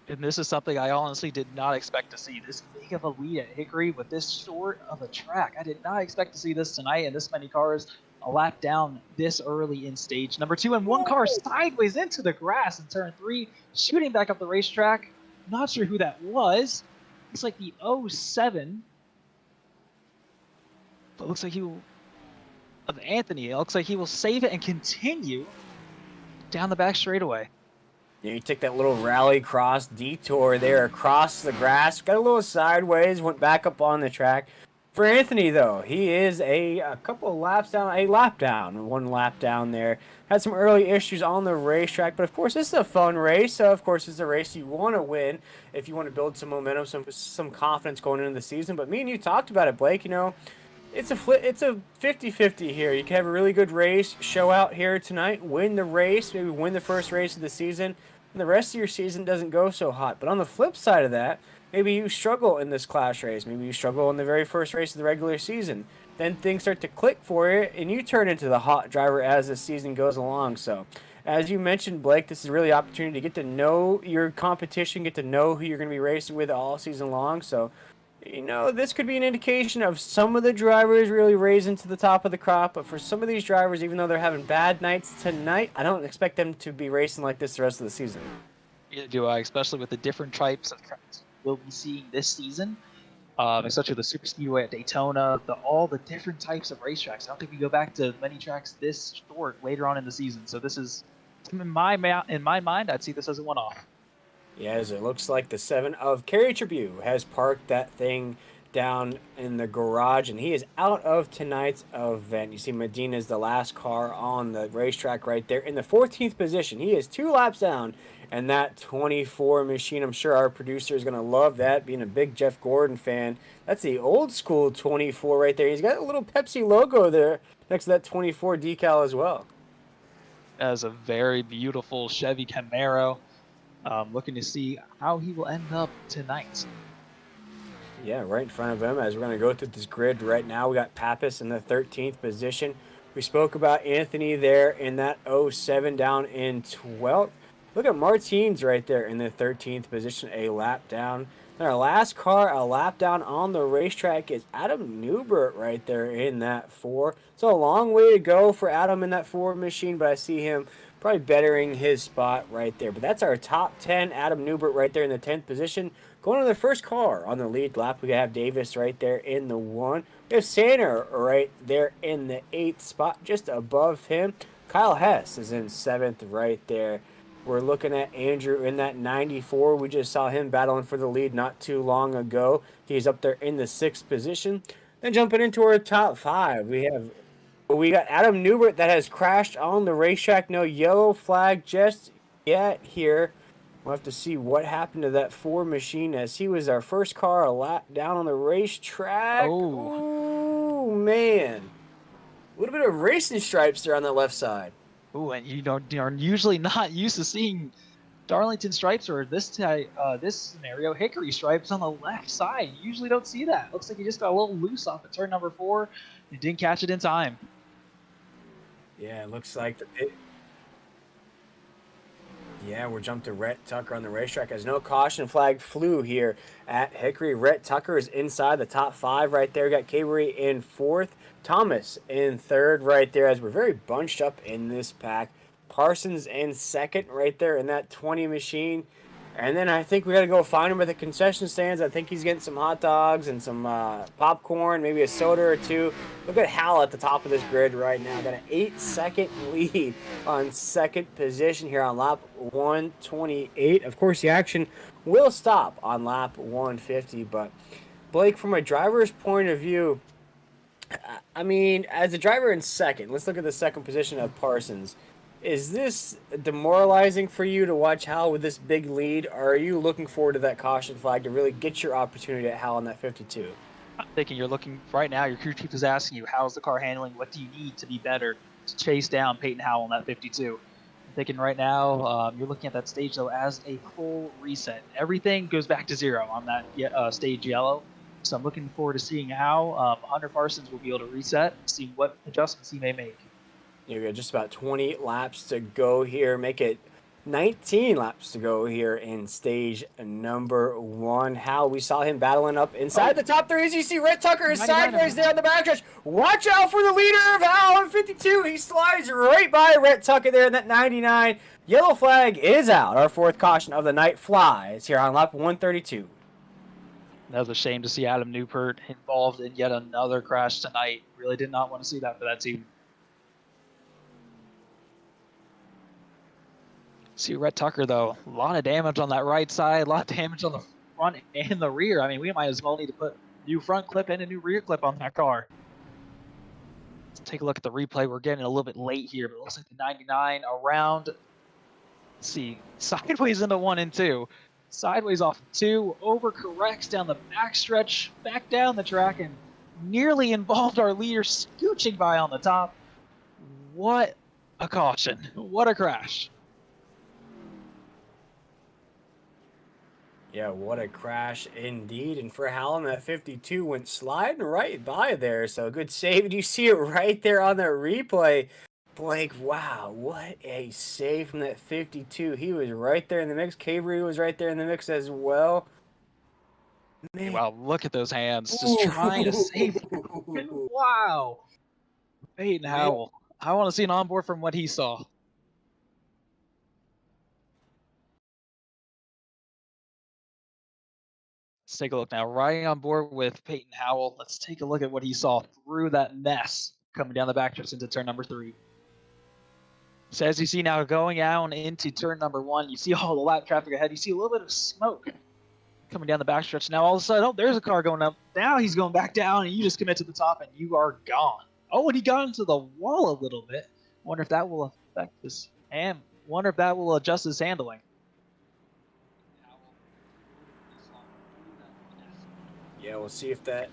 And this is something I honestly did not expect to see. This big of a lead at Hickory with this short of a track. I did not expect to see this tonight, and this many cars a lap down this early in stage number 2. And one car sideways into the grass in turn 3, shooting back up the racetrack. Not sure who that was. Looks like the 07. But looks like he will... of Anthony. It looks like he will save it and continue down the back straightaway. Yeah, you took that little rally cross detour there across the grass, got a little sideways, went back up on the track. For Anthony, though, he is a couple of laps down, one lap down there. Had some early issues on the racetrack, but of course, this is a fun race. So, of course, it's a race you want to win if you want to build some momentum, some confidence going into the season. But me and you talked about it, Blake, it's a 50-50 here. You can have a really good race, show out here tonight, win the race, maybe win the first race of the season, and the rest of your season doesn't go so hot. But on the flip side of that, maybe you struggle in this clash race. Maybe you struggle in the very first race of the regular season. Then things start to click for you, and you turn into the hot driver as the season goes along. So, as you mentioned, Blake, this is really an opportunity to get to know your competition, get to know who you're going to be racing with all season long. So, this could be an indication of some of the drivers really raising to the top of the crop, but for some of these drivers, even though they're having bad nights tonight, I don't expect them to be racing like this the rest of the season. Neither do I, especially with the different types of tracks we'll be seeing this season, especially the Super Speedway at Daytona, all the different types of racetracks. I don't think we go back to many tracks this short later on in the season, so this is, in my mind, I'd see this as a one-off. Yeah, as it looks like the 7 of Kerry Tribune has parked that thing down in the garage, and he is out of tonight's event. You see Medina is the last car on the racetrack right there in the 14th position. He is 2 laps down, and that 24 machine, I'm sure our producer is going to love that, being a big Jeff Gordon fan. That's the old school 24 right there. He's got a little Pepsi logo there next to that 24 decal as well. As a very beautiful Chevy Camaro. Looking to see how he will end up tonight. Yeah, right in front of him as we're going to go through this grid right now. We got Pappas in the 13th position. We spoke about Anthony there in that 07 down in 12th. Look at Martins right there in the 13th position, a lap down. Then our last car, a lap down on the racetrack, is Adam Newbert right there in that 4. So a long way to go for Adam in that 4 machine, but I see him probably bettering his spot right there. But that's our top 10. Adam Newbert right there in the 10th position. Going to the first car on the lead lap, we have Davis right there in the 1. We have Sander right there in the 8th spot, just above him. Kyle Hess is in 7th right there. We're looking at Andrew in that 94. We just saw him battling for the lead not too long ago. He's up there in the 6th position. Then jumping into our top 5, we got Adam Newbert that has crashed on the racetrack. No yellow flag just yet here. We'll have to see what happened to that 4 machine, as he was our first car a lap down on the racetrack. Oh, man. A little bit of racing stripes there on the left side. Oh, and you're usually not used to seeing Darlington stripes, or this scenario, Hickory stripes on the left side. You usually don't see that. Looks like he just got a little loose off at turn number 4 and didn't catch it in time. Yeah, it looks like we're jumped to Rhett Tucker on the racetrack as no caution flag flew here at Hickory. Rhett Tucker is inside the top 5 right there. We got Cabery in 4th, Thomas in 3rd right there, as we're very bunched up in this pack. Parsons in 2nd right there in that 20 machine. And then I think we got to go find him at the concession stands. I think he's getting some hot dogs and some popcorn, maybe a soda or 2. Look at Hal at the top of this grid right now. Got an 8-second lead on 2nd position here on lap 128. Of course, the action will stop on lap 150. But, Blake, from a driver's point of view, I mean, as a driver in 2nd, let's look at the 2nd position of Parsons. Is this demoralizing for you to watch Hal with this big lead, or are you looking forward to that caution flag to really get your opportunity at Hal on that 52? I'm thinking you're looking right now. Your crew chief is asking you, how's the car handling? What do you need to be better to chase down Peyton Howell on that 52? I'm thinking right now, you're looking at that stage though as a full reset. Everything goes back to zero on that stage yellow. So I'm looking forward to seeing how Hunter Parsons will be able to reset, see what adjustments he may make. You got just about 20 laps to go here. Make it 19 laps to go here in stage number 1. Hal, we saw him battling up inside the top 3. As you see, Rhett Tucker is 99 sideways there on the backstretch. Watch out for the leader of Hal on 52. He slides right by Rhett Tucker there in that 99. Yellow flag is out. Our 4th caution of the night flies here on lap 132. That was a shame to see Adam Newport involved in yet another crash tonight. Really did not want to see that for that team. See Rhett Tucker, though, a lot of damage on that right side, a lot of damage on the front and the rear. I mean, we might as well need to put a new front clip and a new rear clip on that car. Let's take a look at the replay. We're getting a little bit late here, but it looks like the 99 around, let's see, sideways into 1 and 2. Sideways off 2, overcorrects down the backstretch, back down the track, and nearly involved our leader scooching by on the top. What a caution. What a crash. Yeah, what a crash indeed. And for Hal, that 52 went sliding right by there. So good save. Do you see it right there on the replay? Blake, wow, what a save from that 52. He was right there in the mix. Cavery was right there in the mix as well. Man. Wow, look at those hands. Just trying to save. Wow. Peyton Howell. I want to see an onboard from what he saw. Let's take a look now. Riding on board with Peyton Howell. Let's take a look at what he saw through that mess coming down the backstretch into turn number 3. So as you see now going down into turn number 1, you see all the lap traffic ahead. You see a little bit of smoke coming down the backstretch. Now all of a sudden, oh, there's a car going up. Now he's going back down, and you just commit to the top, and you are gone. Oh, and he got into the wall a little bit. Wonder if that will affect his hand. Wonder if that will adjust his handling. Yeah, we'll see if that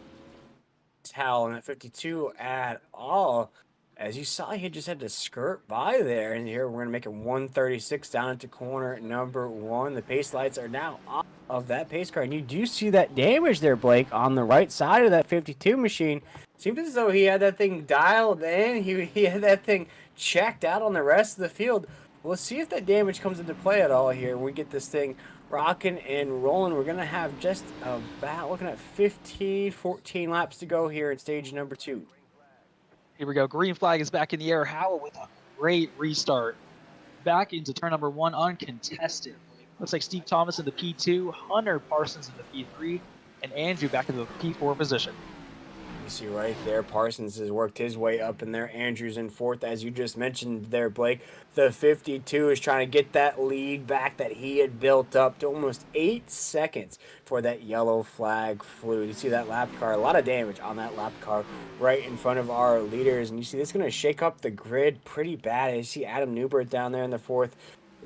towel in that 52 at all. As you saw, he just had to skirt by there. And here we're going to make it 136 down into corner number 1. The pace lights are now off of that pace car. And you do see that damage there, Blake, on the right side of that 52 machine. Seems as though he had that thing dialed in. He had that thing checked out on the rest of the field. We'll see if that damage comes into play at all here. We get this thing rocking and rolling. We're going to have just about, looking at 14 laps to go here in stage number 2. Here we go. Green flag is back in the air. Howell with a great restart. Back into turn number 1 uncontested. Looks like Steve Thomas in the P2, Hunter Parsons in the P3, and Andrew back in the P4 position. You see right there, Parsons has worked his way up in there. Andrews in 4th, as you just mentioned there, Blake. The 52 is trying to get that lead back that he had built up to almost 8 seconds before that yellow flag flew. You see that lap car, a lot of damage on that lap car right in front of our leaders. And you see this is going to shake up the grid pretty bad. You see Adam Newbert down there in the 4th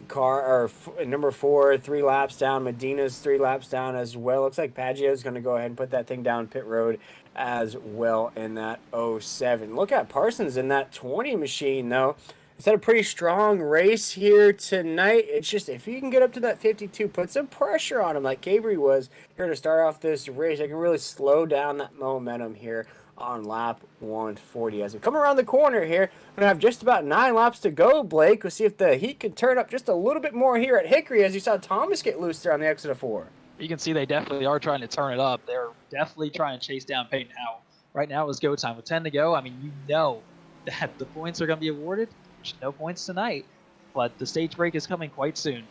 car, or number 4, 3 laps down. Medina's 3 laps down as well. Looks like Paggio's going to go ahead and put that thing down pit road as well in that 07. Look at Parsons in that 20 machine, though. It's had a pretty strong race here tonight. It's just, if you can get up to that 52, put some pressure on him like Cavery was here to start off this race. I can really slow down that momentum here on lap 140. As we come around the corner here, we're going to have just about 9 laps to go, Blake. We'll see if the heat can turn up just a little bit more here at Hickory, as you saw Thomas get loose there on the exit of 4. You can see they definitely are trying to turn it up. They're definitely trying to chase down Peyton Howell. Right now it's go time. With 10 to go, I mean, you know that the points are going to be awarded. There's no points tonight, but the stage break is coming quite soon.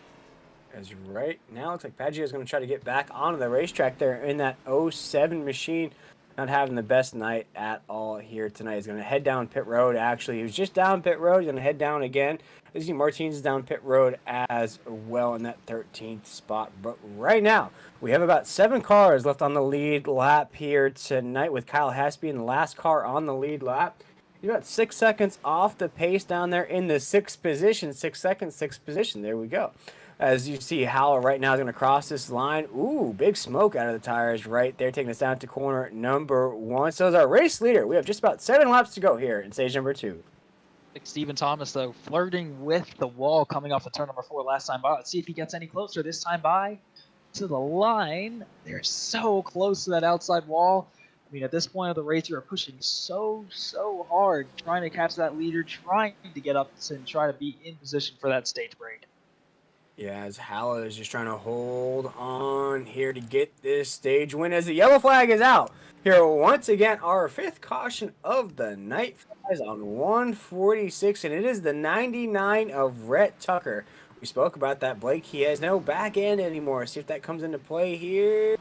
As right now, looks like Paggio is going to try to get back onto the racetrack there in that 07 machine. Not having the best night at all here tonight. He's going to head down pit road. Actually, he was just down pit road. He's going to head down again. As you see, Martinez is down pit road as well in that 13th spot. But right now, we have about 7 cars left on the lead lap here tonight, with Kyle Haspy in the last car on the lead lap. You're about 6 seconds off the pace down there in the sixth position. 6 seconds, sixth position. There we go. As you see, Howell right now is going to cross this line. Ooh, big smoke out of the tires right there, taking us down to corner number 1. So as our race leader, we have just about 7 laps to go here in stage number 2. Stephen Thomas, though, flirting with the wall coming off of turn number 4 last time by. Let's see if he gets any closer this time by to the line. They're so close to that outside wall. I mean, at this point of the race, you are pushing so hard, trying to catch that leader, trying to get up and try to be in position for that stage break. Yeah, as Howell is just trying to hold on here to get this stage win as the yellow flag is out. Here, once again, our 5th caution of the night flies on 146, and it is the 99 of Rhett Tucker. We spoke about that, Blake. He has no back end anymore. See if that comes into play here.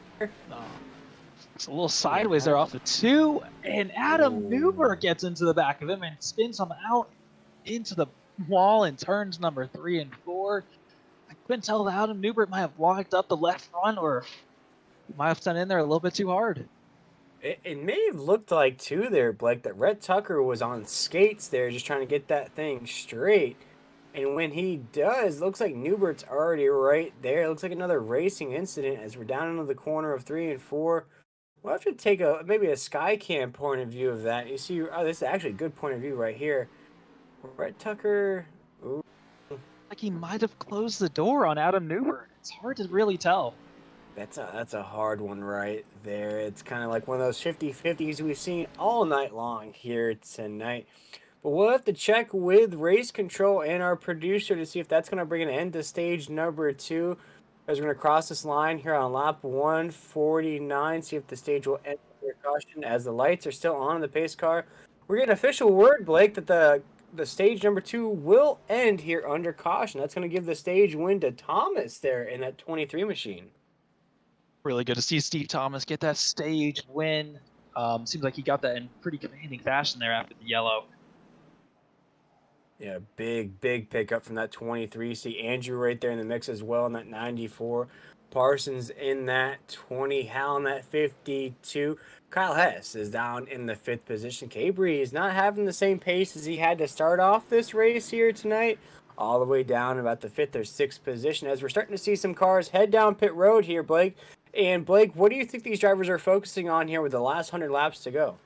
It's a little sideways there off the 2, and Adam Newberg gets into the back of him and spins him out into the wall in turns number 3 and 4. I couldn't tell if Adam Newberg might have locked up the left front or he might have sent in there a little bit too hard. It may have looked like, too, there, Blake, that Rhett Tucker was on skates there just trying to get that thing straight. And when he does, looks like Newbert's already right there. It looks like another racing incident as we're down into the corner of 3 and 4. We'll have to take maybe a sky cam point of view of that. You see, oh, this is actually a good point of view right here. Rhett Tucker. Ooh. Like he might have closed the door on Adam Newberg. It's hard to really tell. That's a hard one right there. It's kind of like one of those 50-50s we've seen all night long here tonight. But we'll have to check with race control and our producer to see if that's going to bring an end to stage number 2. As we're going to cross this line here on lap 149. See if the stage will end under caution as the lights are still on in the pace car. We're getting official word, Blake, that the stage number 2 will end here under caution. That's going to give the stage win to Thomas there in that 23 machine. Really good to see Steve Thomas get that stage win. Seems like he got that in pretty commanding fashion there after the yellow. Yeah, big pickup from that 23. See Andrew right there in the mix as well in that 94. Parsons in that 20. Hal in that 52. Kyle Hess is down in the 5th position. Cabry is not having the same pace as he had to start off this race here tonight. All the way down about the 5th or 6th position as we're starting to see some cars head down pit road here, Blake. And Blake, what do you think these drivers are focusing on here with the last 100 laps to go?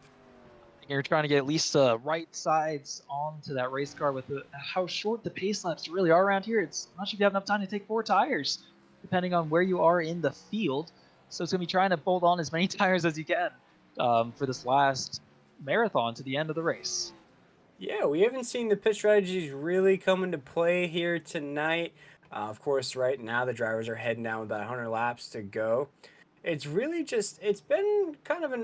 You're trying to get at least the right sides onto that race car with how short the pace laps really are around here. I'm not sure if you have enough time to take 4 tires, depending on where you are in the field. So it's going to be trying to bolt on as many tires as you can for this last marathon to the end of the race. Yeah, we haven't seen the pit strategies really come into play here tonight. Of course, right now the drivers are heading down with about 100 laps to go. It's really just, it's been kind of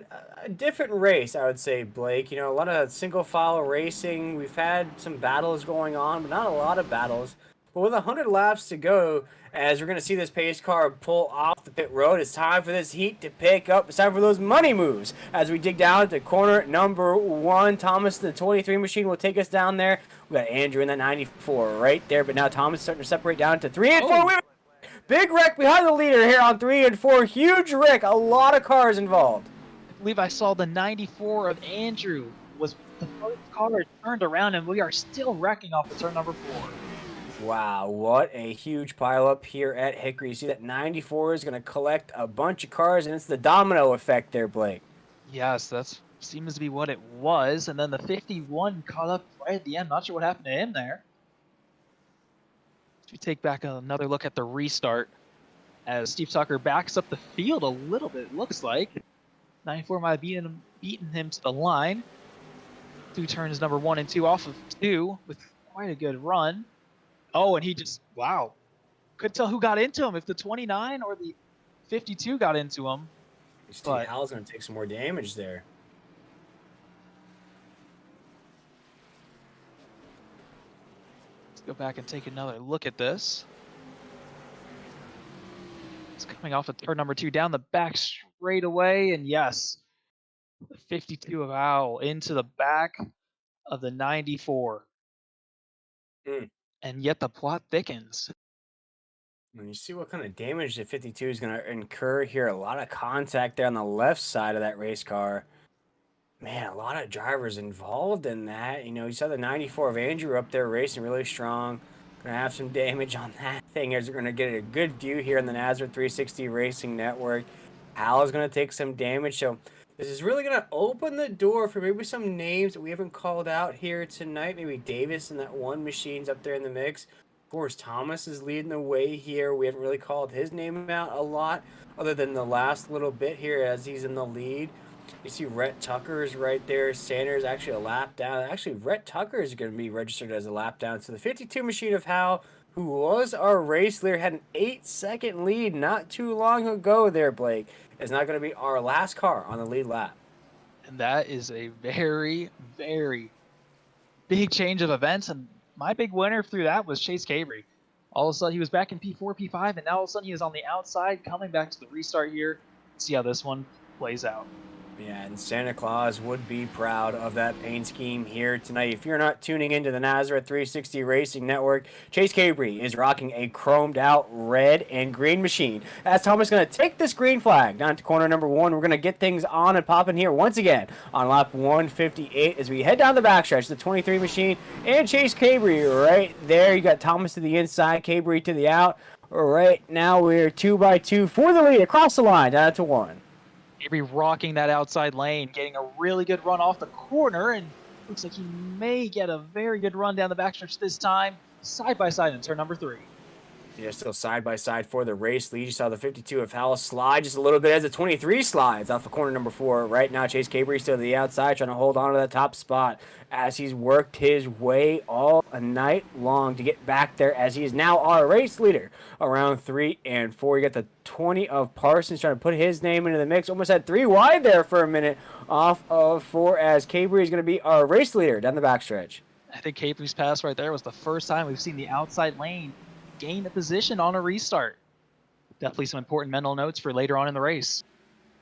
a different race, I would say, Blake. You know, a lot of single file racing. We've had some battles going on, but not a lot of battles. But with 100 laps to go, as we're going to see this pace car pull off the pit road, it's time for this heat to pick up. It's time for those money moves. As we dig down to corner number 1, Thomas, the 23 machine, will take us down there. We got Andrew in that 94 right there, but now Thomas is starting to separate down to 3 and 4. Big wreck behind the leader here on 3 and 4. Huge wreck. A lot of cars involved. I believe I saw the 94 of Andrew was the first car turned around, and we are still wrecking off of turn number 4. Wow, what a huge pileup here at Hickory. You see that 94 is going to collect a bunch of cars, and it's the domino effect there, Blake. Yes, that seems to be what it was. And then the 51 caught up right at the end. Not sure what happened to him there. We take back another look at the restart as Steve Tucker backs up the field a little bit, looks like. 94 might have beaten him to the line. 2 turns number 1 and 2 off of 2 with quite a good run. Oh, and he just, wow. Couldn't tell who got into him, if the 29 or the 52 got into him. Steve Hal's going to take some more damage there. Go back and take another look at this. It's coming off of turn number 2 down the back straight away, and yes, the 52 of Owl into the back of the 94. And yet the plot thickens. And you see what kind of damage the 52 is going to incur here. A lot of contact there on the left side of that race car. Man, a lot of drivers involved in that. You know, you saw the 94 of Andrew up there racing really strong. Gonna have some damage on that thing as we're gonna get a good view here in the Nazareth 360 Racing Network. Hal is gonna take some damage, so this is really gonna open the door for maybe some names that we haven't called out here tonight. Maybe Davis and that one machine's up there in the mix. Of course, Thomas is leading the way here. We haven't really called his name out a lot, other than the last little bit here as he's in the lead. You see Rhett Tucker is right there. Sanders actually a lap down. Actually, Rhett Tucker is going to be registered as a lap down. So the 52 machine of Hal, who was our race leader, had an 8-second lead not too long ago there, Blake, is not going to be our last car on the lead lap. And that is a very, very big change of events. And my big winner through that was Chase Cabrey. All of a sudden, he was back in P4, P5, and now all of a sudden he is on the outside, coming back to the restart here. Let's see how this one plays out. Yeah, and Santa Claus would be proud of that paint scheme here tonight. If you're not tuning into the Nazareth 360 Racing Network, Chase Cabrey is rocking a chromed out red and green machine. As Thomas is going to take this green flag down to corner number 1, we're going to get things on and popping here once again on lap 158 as we head down the backstretch. The 23 machine and Chase Cabrey right there. You got Thomas to the inside, Cabrey to the out. Right now we're 2x2 for the lead across the line down to 1. Cabrey rocking that outside lane, getting a really good run off the corner, and looks like he may get a very good run down the backstretch this time, side by side in turn number 3. Yeah, still side by side for the race lead. You saw the 52 of Hal slide just a little bit as the 23 slides off of corner number 4. Right now, Chase Cabrey still to the outside, trying to hold on to that top spot as he's worked his way all night long to get back there as he is now our race leader around 3 and 4. You got the 20 of Parsons trying to put his name into the mix. Almost had 3 wide there for a minute off of 4 as Cabrey is going to be our race leader down the backstretch. I think Cabrey's pass right there was the first time we've seen the outside lane gain a position on a restart. Definitely some important mental notes for later on in the race.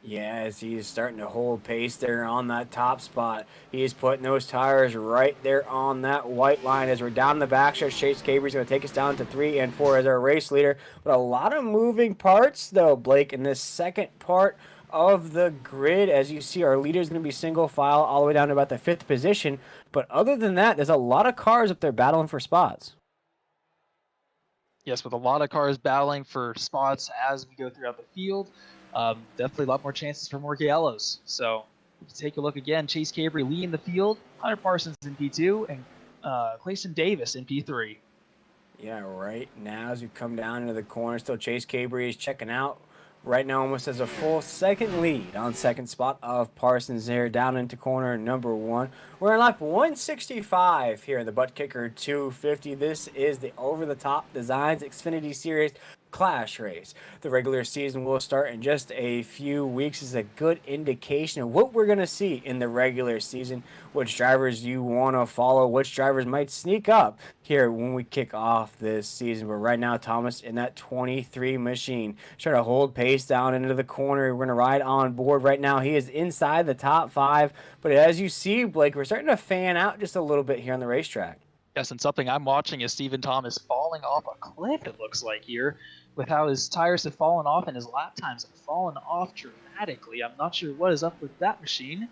Yeah, as he is starting to hold pace there on that top spot. He is putting those tires right there on that white line as we're down the backstretch. Chase Cabrey's going to take us down to 3 and 4 as our race leader. But a lot of moving parts, though, Blake, in this second part of the grid. As you see, our leader is going to be single file all the way down to about the 5th position. But other than that, there's a lot of cars up there battling for spots. Yes, with a lot of cars battling for spots as we go throughout the field. Definitely a lot more chances for more yellows. So if you take a look again, Chase Cabrey leading the field, Hunter Parsons in P2, and Clayson Davis in P3. Yeah, right now as we come down into the corner, still Chase Cabrey is checking out. Right now almost has a full second lead on second spot of Parsons there down into corner number 1. We're on lap 165 here in the ButtKicker 250. This is the over-the-top Designs Xfinity Series Clash race. The regular season will start in just a few weeks. Is a good indication of what we're going to see in the regular season, which drivers you want to follow, which drivers might sneak up here when we kick off this season. But right now, Thomas in that 23 machine trying to hold pace down into the corner. We're going to ride on board right now. He is inside the top 5. But as you see, Blake, we're starting to fan out just a little bit here on the racetrack. Yes, and something I'm watching is Stephen Thomas falling off a cliff, it looks like here, with how his tires have fallen off and his lap times have fallen off dramatically. I'm not sure what is up with that machine,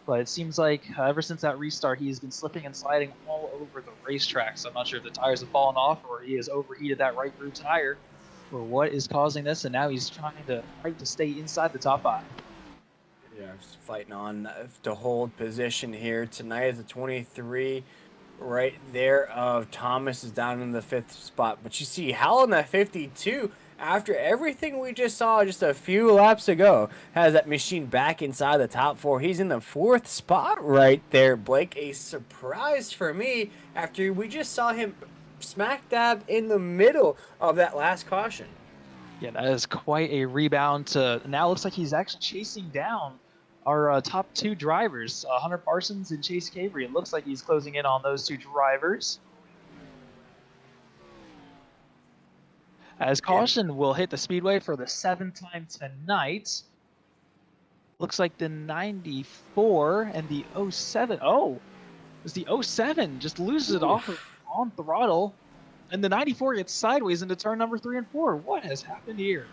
but it seems like ever since that restart, he's been slipping and sliding all over the racetrack. So I'm not sure if the tires have fallen off or he has overheated that right rear tire or what is causing this, and now he's trying to fight to stay inside the top 5. Yeah, just fighting on to hold position here tonight as a 23 right there of Thomas is down in the 5th spot. But you see Hal in that 52, after everything we just saw just a few laps ago, has that machine back inside the top 4. He's in the 4th spot right there, Blake. A surprise for me after we just saw him smack dab in the middle of that last caution. Yeah, that is quite a rebound. Now looks like he's actually chasing down our top 2 drivers, Hunter Parsons and Chase Cabrey. It looks like he's closing in on those 2 drivers. As caution will hit the speedway for the 7th time tonight. Looks like the 94 and the 07. Oh, it's the 07 just loses it off on throttle. And the 94 gets sideways into turn number 3 and 4. What has happened here?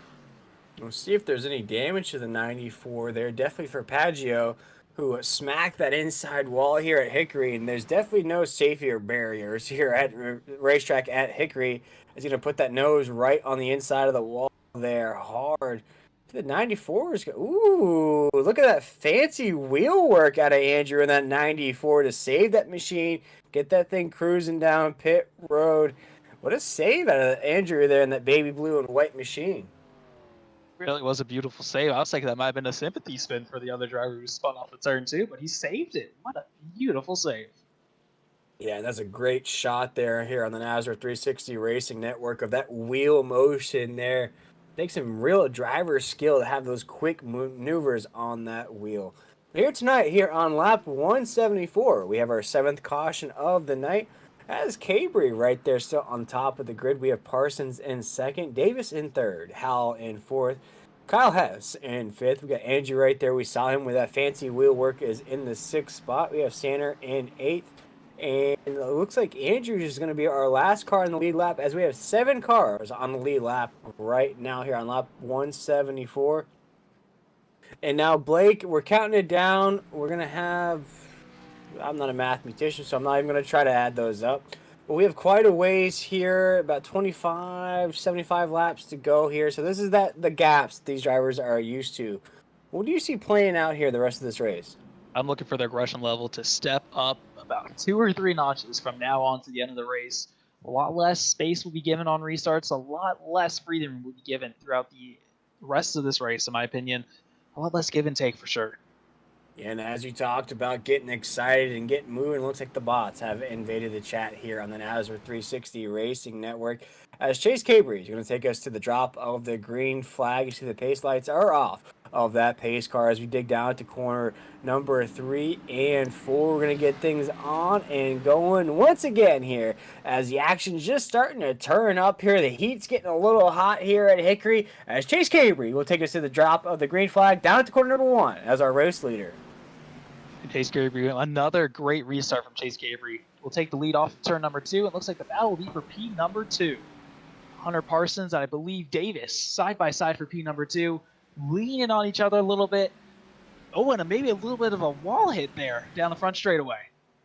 We'll see if there's any damage to the 94 there. Definitely for Paggio. who smacked that inside wall here at Hickory, and there's definitely no safety or barriers here at racetrack at Hickory. He's gonna put that nose right on the inside of the wall there, hard. The 94 is ooh, look at that fancy wheel work out of Andrew in that 94 to save that machine, get that thing cruising down pit road. What a save out of Andrew there in that baby blue and white machine. Really was a beautiful save. I was thinking that might have been a sympathy spin for the other driver who spun off the turn too, but he saved it. What a beautiful save. Yeah, that's a great shot there here on the NASCAR 360 Racing Network of that wheel motion there. Takes some real driver skill to have those quick maneuvers on that wheel. Here tonight, here on lap 174, we have our 7th caution of the night. As Cabry right there still on top of the grid. We have Parsons in 2nd, Davis in 3rd, Howell in 4th, Kyle Hess in 5th. We got Andrew right there. We saw him with that fancy wheel work is in the 6th spot. We have Sander in 8th. And it looks like Andrew is going to be our last car in the lead lap as we have 7 cars on the lead lap right now here on lap 174. And now, Blake, we're counting it down. We're going to have, I'm not a mathematician, so I'm not even going to try to add those up. But we have quite a ways here, about 25, 75 laps to go here. So this is the gaps these drivers are used to. What do you see playing out here the rest of this race? I'm looking for the aggression level to step up about 2 or 3 notches from now on to the end of the race. A lot less space will be given on restarts. A lot less freedom will be given throughout the rest of this race, in my opinion. A lot less give and take for sure. Yeah, and as you talked about getting excited and getting moving, looks like the bots have invaded the chat here on the NASCAR 360 Racing Network. As Chase Cabry is going to take us to the drop of the green flag. You see the pace lights are off of that pace car as we dig down to corner number 3 and 4. We're going to get things on and going once again here as the action's just starting to turn up here. The heat's getting a little hot here at Hickory as Chase Cabry will take us to the drop of the green flag down to corner number 1 as our race leader. Chase Cabry, another great restart from Chase Cabry. Will take the lead off turn number 2. It looks like the battle will be for P number 2. Hunter Parsons and I believe Davis side by side for P number 2, leaning on each other a little bit. Oh, and maybe a little bit of a wall hit there down the front straightaway.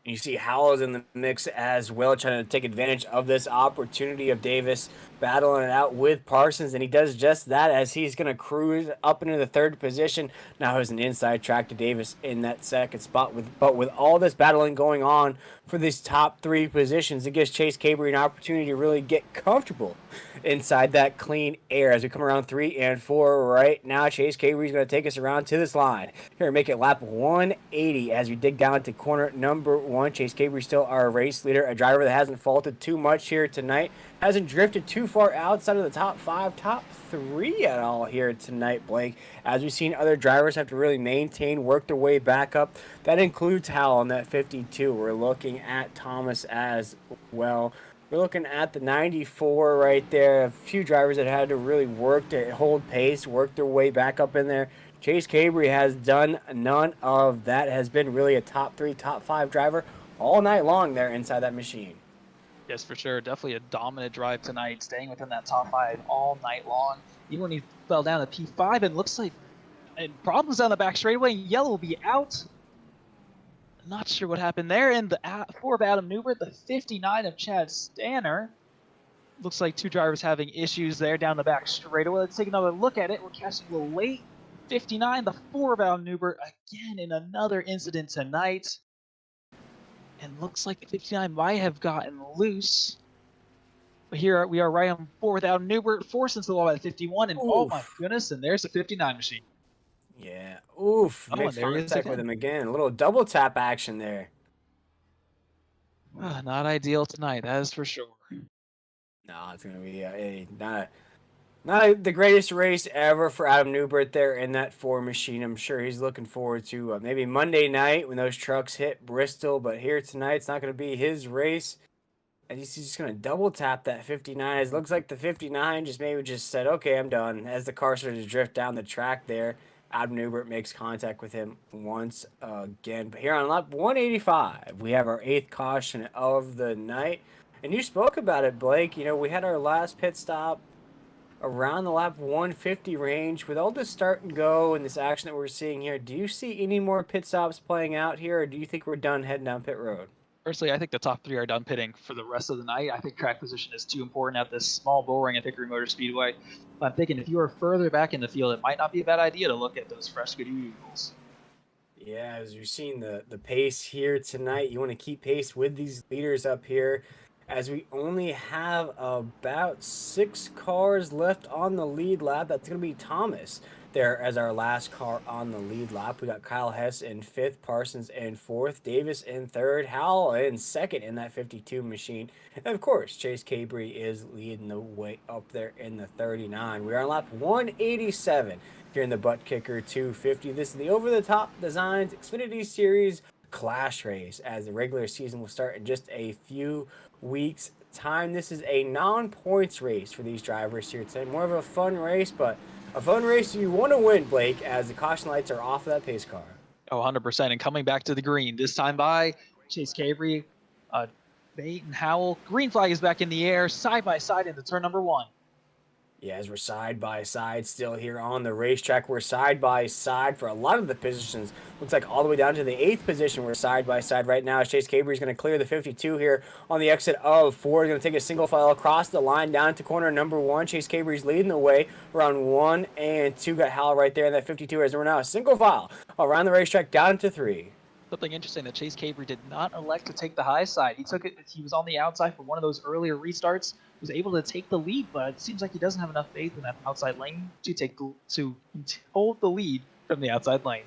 You see Howell's in the mix as well, trying to take advantage of this opportunity of Davis battling it out with Parsons, and he does just that as he's going to cruise up into the 3rd position. Now there's an inside track to Davis in that 2nd spot. But with all this battling going on for these top 3 positions, it gives Chase Cabry an opportunity to really get comfortable inside that clean air as we come around 3 and 4 right now. Chase Cabry is going to take us around to this line here, make it lap 180 as we dig down to corner number 1. Chase Cabry still our race leader, a driver that hasn't faulted too much here tonight, hasn't drifted too far outside of the top 5, top 3 at all here tonight, Blake. As we've seen other drivers have to really maintain, work their way back up. That includes Howell on that 52. We're looking at Thomas as well. We're looking at the 94 right there. A few drivers that had to really work to hold pace, work their way back up in there. Chase Cabry has done none of that. Has been really a top 3, top 5 driver all night long there inside that machine. Yes, for sure. Definitely a dominant drive tonight, staying within that top 5 all night long. Even when he fell down to P5, it looks like problems down the back straightaway. Yellow will be out. Not sure what happened there. And the 4 of Adam Newbert, the 59 of Chad Stanner. Looks like 2 drivers having issues there down the back straightaway. Let's take another look at it. We're catching a little late. 59, the 4 of Adam Newbert, again in another incident tonight. And looks like the 59 might have gotten loose. But here we are right on 4 with Adam Newbert, forced into the wall by the 51. And oh my goodness, and there's the 59 machine. Yeah, oof. Oh, and there he is contact with him again. A little double tap action there. Not ideal tonight, that is for sure. No, it's going to be not the greatest race ever for Adam Newbert there in that 4 machine. I'm sure he's looking forward to maybe Monday night when those trucks hit Bristol. But here tonight, it's not going to be his race. And he's just going to double tap that 59. It looks like the 59 just said, okay, I'm done. As the car started to drift down the track there, Adam Newbert makes contact with him once again. But here on lap 185, we have our 8th caution of the night. And you spoke about it, Blake. You know, we had our last pit stop around the lap 150 range. With all this start and go and this action that we're seeing here, do you see any more pit stops playing out here, or do you think we're done heading down pit road? Personally, I think the top three are done pitting for the rest of the night. I think track position is too important at this small bull ring at Hickory Motor Speedway. But I'm thinking if you are further back in the field, it might not be a bad idea to look at those fresh good vehicles. Yeah, as you've seen the pace here tonight, you want to keep pace with these leaders up here, as we only have about 6 cars left on the lead lap. That's going to be Thomas there as our last car on the lead lap. We got Kyle Hess in fifth, Parsons in fourth, Davis in third, Howell in second in that 52 machine. And of course, Chase Cabry is leading the way up there in the 39. We are on lap 187 here in the ButtKicker 250. This is the over-the-top Designs Xfinity Series Clash Race, as the regular season will start in just a few weeks' time. This is a non-points race for these drivers here today. More of a fun race, but a fun race you want to win, Blake, as the caution lights are off of that pace car. Oh, 100%. And coming back to the green, this time by Chase Cabry, Bate, and Howell. Green flag is back in the air, side by side into turn number 1. Yeah, as we're side by side still here on the racetrack, we're side by side for a lot of the positions. Looks like all the way down to the 8th position, we're side by side right now. Chase Cabry is going to clear the 52 here on the exit of 4. Going to take a single file across the line down to corner number 1. Chase Cabry is leading the way around 1 and 2. Got Hal right there in that 52 as we're now a single file around the racetrack down to 3. Something interesting that Chase Cabry did not elect to take the high side. He took it. He was on the outside for one of those earlier restarts. Was able to take the lead, but it seems like he doesn't have enough faith in that outside lane to hold the lead from the outside lane.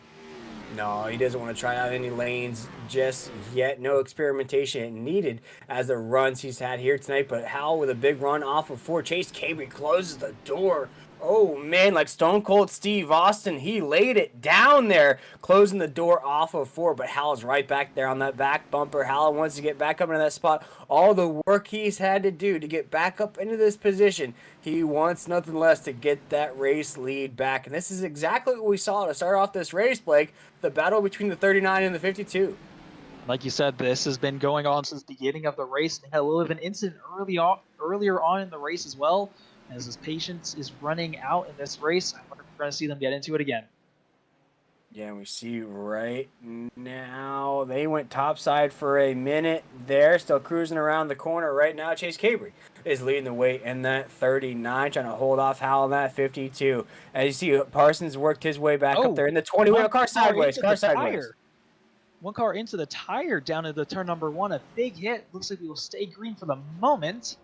No, he doesn't want to try out any lanes just yet. No experimentation needed as the runs he's had here tonight. But Howell with a big run off of 4. Chase Cabry closes the door. Oh, man, like Stone Cold Steve Austin, he laid it down there, closing the door off of 4. But Howell's right back there on that back bumper. Howell wants to get back up into that spot. All the work he's had to do to get back up into this position, he wants nothing less to get that race lead back. And this is exactly what we saw to start off this race, Blake. The battle between the 39 and the 52. Like you said, this has been going on since the beginning of the race. They had a little bit of an incident earlier on in the race as well. As his patience is running out in this race, I wonder if we're going to see them get into it again. Yeah, and we see right now they went topside for a minute there, still cruising around the corner right now. Chase Cabry is leading the way in that 39, trying to hold off Howell in that 52. As you see, Parsons worked his way back up there in the 20. Car sideways, car sideways. One car into the tire down into turn number 1. A big hit. Looks like we will stay green for the moment.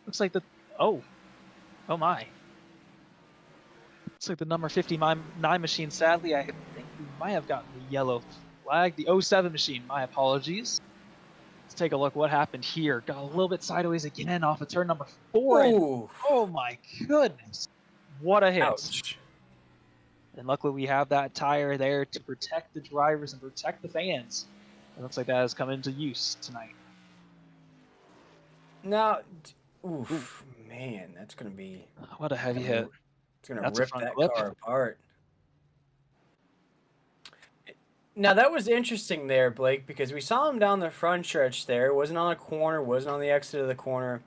Looks like the... Oh my. Looks like the number 59 machine, sadly, I think we might have gotten the yellow flag. The 07 machine, my apologies. Let's take a look what happened here. Got a little bit sideways again off of turn number 4. And, oh my goodness. What a hit. Ouch. And luckily we have that tire there to protect the drivers and protect the fans. It looks like that has come into use tonight. Now, oof, man, that's going to be... What a heavy hit. It's going to rip that car apart. Now, that was interesting there, Blake, because we saw him down the front stretch there. It wasn't on a corner, wasn't on the exit of the corner.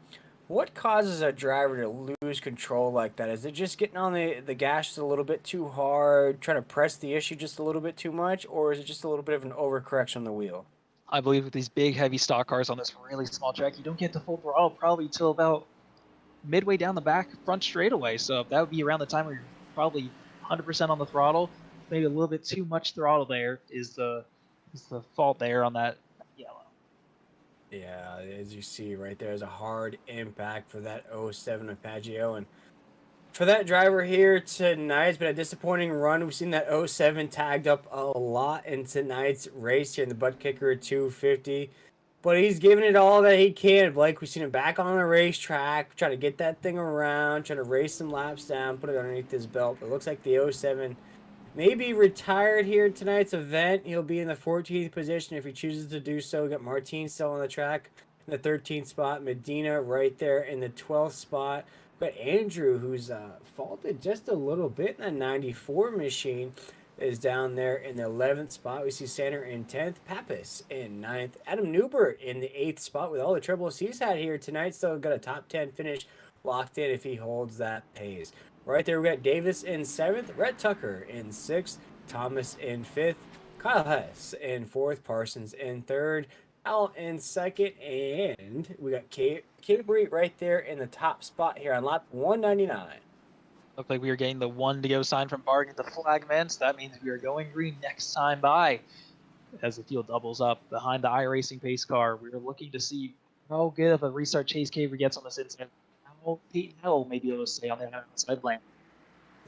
What causes a driver to lose control like that? Is it just getting on the gas just a little bit too hard, trying to press the issue just a little bit too much, or is it just a little bit of an overcorrection on the wheel? I believe with these big, heavy stock cars on this really small track, you don't get to full throttle probably till about midway down the back front straightaway. So that would be around the time where you're probably 100% on the throttle. Maybe a little bit too much throttle there is the fault there on that yellow. Yeah, as you see right there is a hard impact for that 07 Apache. And for that driver here tonight, it's been a disappointing run. We've seen that 07 tagged up a lot in tonight's race here in the ButtKicker 250. But he's giving it all that he can, Blake. We've seen him back on the racetrack, trying to get that thing around, trying to race some laps down, put it underneath his belt. But it looks like the 07 may be retired here in tonight's event. He'll be in the 14th position if he chooses to do so. We got Martin still on the track in the 13th spot. Medina right there in the 12th spot. But Andrew, who's faulted just a little bit in that 94 machine, is down there in the 11th spot. We see Sander in 10th, Pappas in 9th, Adam Newbert in the 8th spot with all the troubles he's had here tonight. Still got a top 10 finish locked in if he holds that pace. Right there, we got Davis in 7th, Rhett Tucker in 6th, Thomas in 5th, Kyle Hess in 4th, Parsons in 3rd, Al in 2nd, and we got Cabry right there in the top spot here on lap 199. Looked like we were getting the 1 to go sign from Bargain the flagman, so that means we are going green next time by. As the field doubles up behind the iRacing pace car, we are looking to see how good of a restart Chase Caver gets on this incident. How Peyton Hill may be able to stay on the outside lane.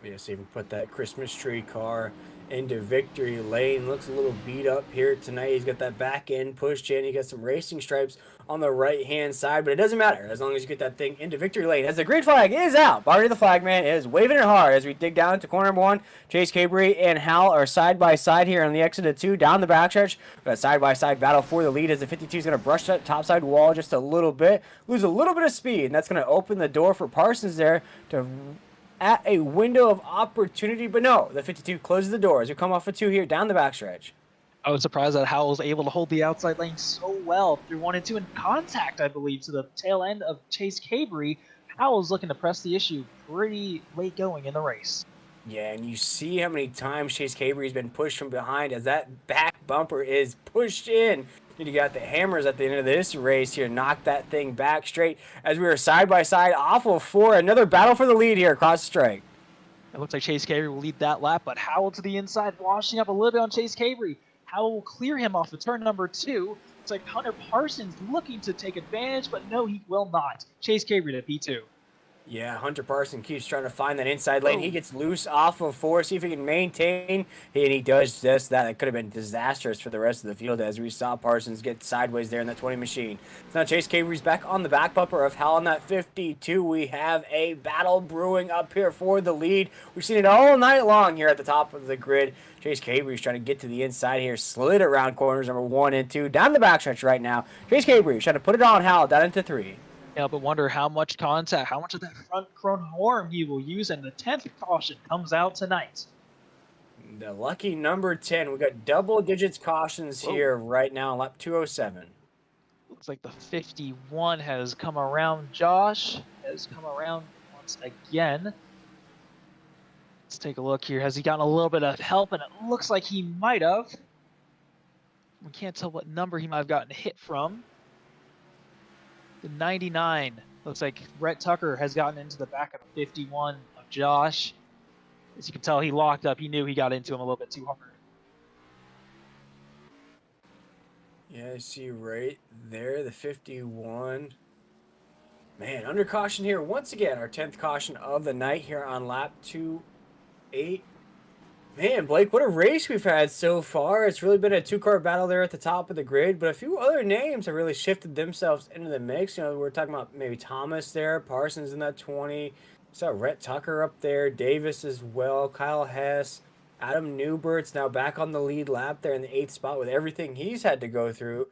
Yes, even put that Christmas tree car into victory lane. Looks a little beat up here tonight. He's got that back end pushed in. He got some racing stripes on the right hand side, but it doesn't matter as long as you get that thing into victory lane. As the green flag is out, Barney the flagman is waving it hard as we dig down to corner number 1. Chase Cabry and Hal are side by side here on the exit of 2 down the backstretch. Got a side by side battle for the lead as the 52 is going to brush that topside wall just a little bit, lose a little bit of speed, and that's going to open the door for Parsons there to at a window of opportunity, but no, the 52 closes the door as we come off of 2 here down the backstretch. I was surprised that Howell was able to hold the outside lane so well through 1 and 2 in contact, I believe, to the tail end of Chase Cabry. Howell's looking to press the issue pretty late going in the race. Yeah, and you see how many times Chase Cabry's been pushed from behind as that back bumper is pushed in. You got the hammers at the end of this race here, knock that thing back straight as we were side by side off of 4. Another battle for the lead here across the strike. It looks like Chase Cabry will lead that lap, but Howell to the inside, washing up a little bit on Chase Cabry. Howell will clear him off the turn number 2. It's like Hunter Parsons looking to take advantage, but no, he will not. Chase Cabry to P2. Yeah, Hunter Parsons keeps trying to find that inside lane. He gets loose off of 4, see if he can maintain, and he does just that. It could have been disastrous for the rest of the field as we saw Parsons get sideways there in that 20 machine. So now Chase Cabry's back on the back bumper of Hal on that 52. We have a battle brewing up here for the lead. We've seen it all night long here at the top of the grid. Chase Cabry's trying to get to the inside here, slid around corners number 1 and 2, down the backstretch right now. Chase Cabry trying to put it on Hal down into 3. Yeah, but wonder how much contact, how much of that front chrome horn he will use, and the 10th caution comes out tonight. The lucky number 10. We got double digits cautions here right now on lap 207. Looks like the 51 has come around. Josh has come around once again. Let's take a look here. Has he gotten a little bit of help? And it looks like he might have. We can't tell what number he might have gotten hit from. The 99. Looks like Rhett Tucker has gotten into the back of the 51 of Josh. As you can tell, he locked up. He knew he got into him a little bit too hard. Yeah, I see right there, the 51. Man, under caution here once again. Our 10th caution of the night here on lap 28. Man, Blake, what a race we've had so far. It's really been a 2-car battle there at the top of the grid, but a few other names have really shifted themselves into the mix. You know, we're talking about maybe Thomas there, Parsons in that 20. Saw Rhett Tucker up there, Davis as well, Kyle Hess, Adam Newbert's now back on the lead lap there in the 8th spot with everything he's had to go through.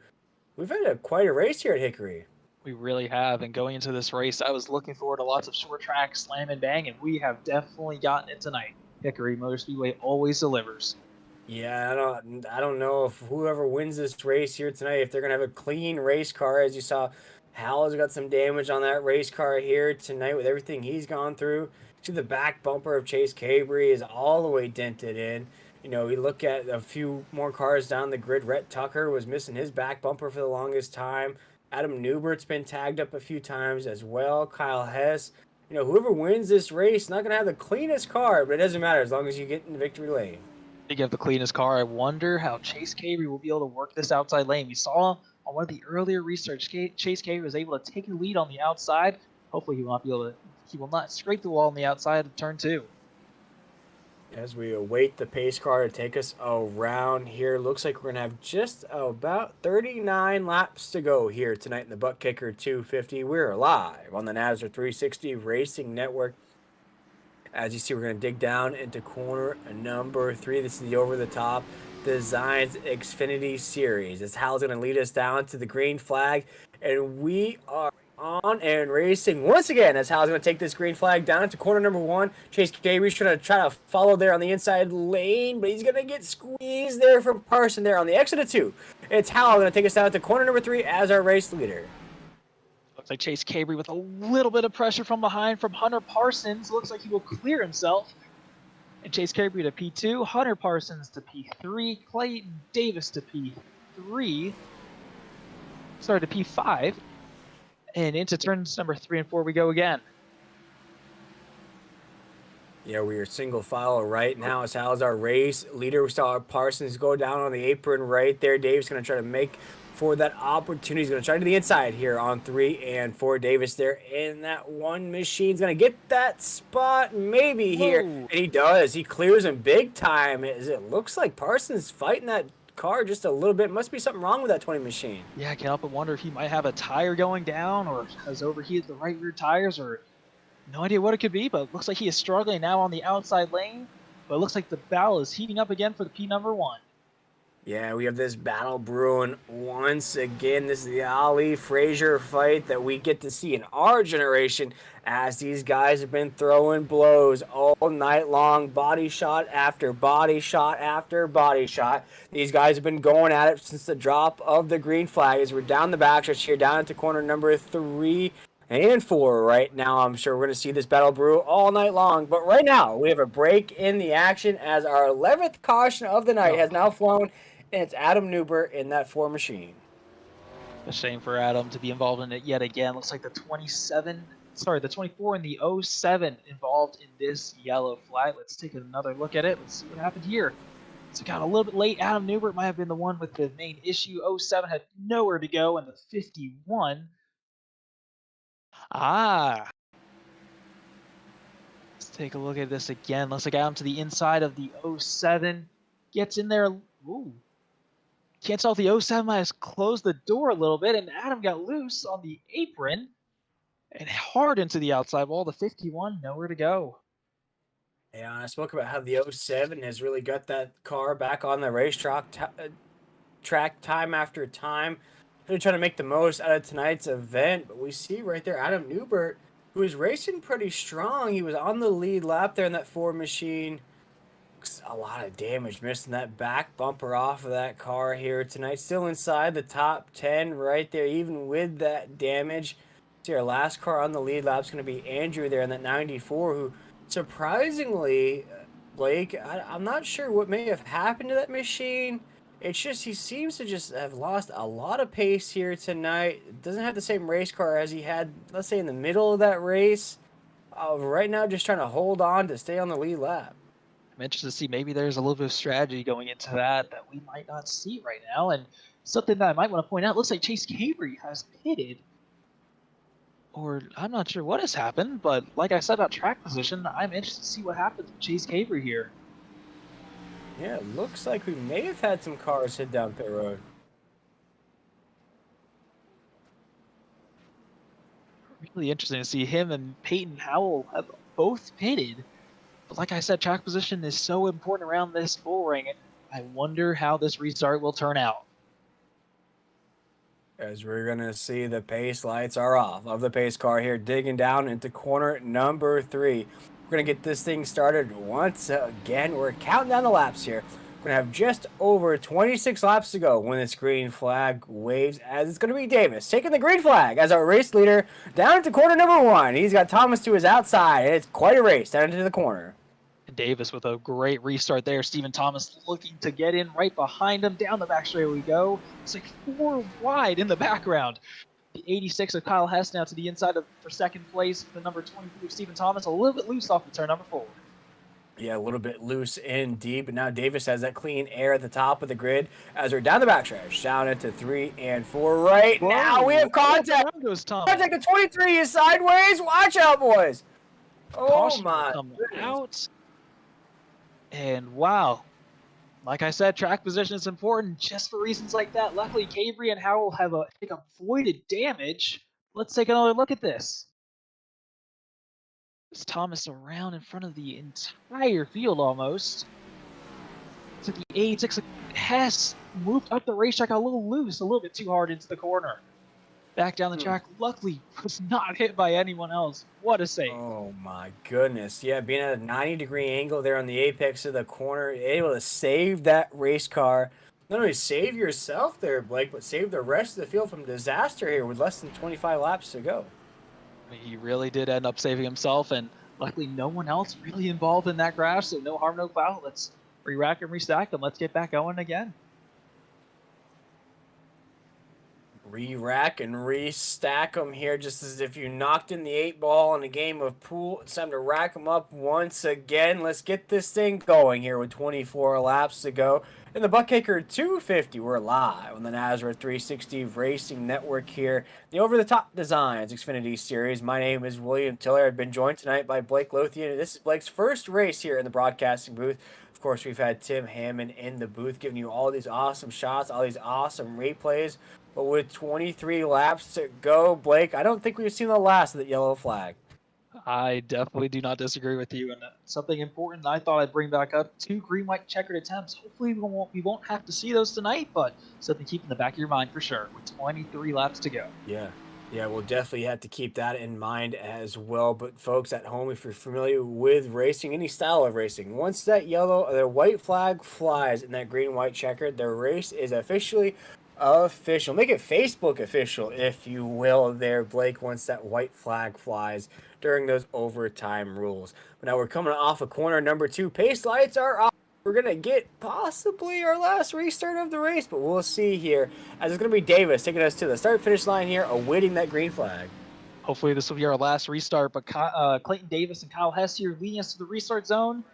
We've had quite a race here at Hickory. We really have, and going into this race, I was looking forward to lots of short track slam and bang, and we have definitely gotten it tonight. Hickory Motor Speedway always delivers. Yeah, I don't know if whoever wins this race here tonight, if they're going to have a clean race car. As you saw, Hal has got some damage on that race car here tonight with everything he's gone through. See, the back bumper of Chase Cabry is all the way dented in. You know, we look at a few more cars down the grid. Rhett Tucker was missing his back bumper for the longest time. Adam Newbert's been tagged up a few times as well. Kyle Hess. You know, whoever wins this race not going to have the cleanest car, but it doesn't matter as long as you get in the victory lane. Speaking of the cleanest car, I wonder how Chase Cabry will be able to work this outside lane. We saw on one of the earlier research, Chase Cabry was able to take a lead on the outside. Hopefully, he will not scrape the wall on the outside of turn 2. As we await the pace car to take us around here, looks like we're going to have just about 39 laps to go here tonight in the ButtKicker 250. We're live on the NASR 360 Racing Network. As you see, we're going to dig down into corner number 3. This is the over-the-top Designs Xfinity Series. As Hal's going to lead us down to the green flag, and we are on and racing once again as Hal's going to take this green flag down into corner number 1. Chase Cabry's trying to follow there on the inside lane, but he's going to get squeezed there from Parson there on the exit of 2. It's Hal going to take us down to corner number 3 as our race leader. Looks like Chase Cabry with a little bit of pressure from behind from Hunter Parsons. Looks like he will clear himself. And Chase Cabry to P2, Hunter Parsons to P3, Clayton Davis to P3, sorry, to P5. And into turns number 3 and 4 we go again. Yeah, we are single file right now. As how's our race leader? We saw Parsons go down on the apron right there. Davis going to try to make for that opportunity. He's going to try to the inside here on 3 and 4. Davis there in that one machine's going to get that spot maybe here. Whoa. And he does. He clears him big time. As it looks like Parsons fighting that car just a little bit. Must be something wrong with that 20 machine. Yeah, I can't help but wonder if he might have a tire going down or has overheated the right rear tires, or no idea what it could be, but looks like he is struggling now on the outside lane. But it looks like the battle is heating up again for the P number 1. Yeah, we have this battle brewing once again. This is the Ali Frazier fight that we get to see in our generation, as these guys have been throwing blows all night long. Body shot after body shot after body shot. These guys have been going at it since the drop of the green flag. As we're down the backstretch here, down into corner number 3 and 4 right now. I'm sure we're going to see this battle brew all night long. But right now, we have a break in the action as our 11th caution of the night has now flown. And it's Adam Newbert in that 4 machine. A shame for Adam to be involved in it yet again. Looks like the 24 and the 07 involved in this yellow flag. Let's take another look at it. Let's see what happened here. So it got a little bit late. Adam Newbert might have been the one with the main issue. 07 had nowhere to go, and the 51. Let's take a look at this again. Looks like Adam to the inside of the 07. Gets in there. Ooh. Can't tell if the 07 might have closed the door a little bit, and Adam got loose on the apron and hard into the outside wall. The 51, nowhere to go. Yeah, I spoke about how the 07 has really got that car back on the racetrack track time after time. They're trying to make the most out of tonight's event, but we see right there Adam Newbert, who is racing pretty strong. He was on the lead lap there in that 4 machine. A lot of damage, missing that back bumper off of that car here tonight. Still inside the top 10 right there, even with that damage. See, our last car on the lead lap is going to be Andrew there in that 94, who surprisingly, Blake, I'm not sure what may have happened to that machine. It's just he seems to just have lost a lot of pace here tonight. Doesn't have the same race car as he had, let's say, in the middle of that race. Right now, just trying to hold on to stay on the lead lap. I'm interested to see maybe there's a little bit of strategy going into that we might not see right now. And something that I might want to point out, looks like Chase Cabry has pitted. Or I'm not sure what has happened, but like I said about track position, I'm interested to see what happens with Chase Cabry here. Yeah, it looks like we may have had some cars hit down pit road. Really interesting to see him and Peyton Howell have both pitted. But like I said, track position is so important around this bull ring. I wonder how this restart will turn out. As we're going to see the pace lights are off of the pace car here, digging down into corner number 3. We're going to get this thing started once again. We're counting down the laps here. We're going to have just over 26 laps to go when this green flag waves, as it's going to be Davis taking the green flag as our race leader down into corner number 1. He's got Thomas to his outside, and it's quite a race down into the corner. And Davis with a great restart there. Stephen Thomas looking to get in right behind him. Down the back straight we go. It's like 4 wide in the background. The 86 of Kyle Hess now to the inside for second place. The number 23 of Stephen Thomas a little bit loose off the turn number 4. Yeah, a little bit loose indeed, but now Davis has that clean air at the top of the grid as we're down the backstretch, down into 3 and 4 right Whoa. now. We have contact. Contact the 23 is sideways. Watch out, boys. Oh, Caution my goodness. Out. And wow. Like I said, track position is important just for reasons like that. Luckily, Cabry and Howell have avoided damage. Let's take another look at this. Is Thomas around in front of the entire field almost? So the 86 Hess moved up the racetrack a little loose, a little bit too hard into the corner. Back down the track, luckily was not hit by anyone else. What a save. Oh my goodness. Yeah, being at a 90-degree angle there on the apex of the corner, able to save that race car. Not only save yourself there, Blake, but save the rest of the field from disaster here with less than 25 laps to go. He really did end up saving himself, and luckily no one else really involved in that crash, so no harm, no foul. Let's re-rack and restack and let's get back going again. Re-rack and restack them here, just as if you knocked in the 8 ball in a game of pool. It's time to rack them up once again. Let's get this thing going here with 24 laps to go. In the ButtKicker 250, we're live on the Nazareth 360 Racing Network here. The over-the-top Designs Xfinity Series. My name is William Tiller. I've been joined tonight by Blake Lothian. This is Blake's first race here in the broadcasting booth. Of course, we've had Tim Hammond in the booth giving you all these awesome shots, all these awesome replays. But with 23 laps to go, Blake, I don't think we've seen the last of the yellow flag. I definitely do not disagree with you. And something important I thought I'd bring back up: 2 green-white checkered attempts. Hopefully we won't have to see those tonight, but something to keep in the back of your mind for sure with 23 laps to go. Yeah, we'll definitely have to keep that in mind as well. But folks at home, if you're familiar with racing, any style of racing, once that yellow or the white flag flies in that green-white checkered, the race is officially official. Make it Facebook official, if you will, there, Blake, once that white flag flies during those overtime rules. But now we're coming off of corner number 2. Pace lights are off. We're going to get possibly our last restart of the race, but we'll see here. As it's going to be Davis taking us to the start-finish line here, awaiting that green flag. Hopefully this will be our last restart, but Clayton Davis and Kyle Hess here leading us to the restart zone.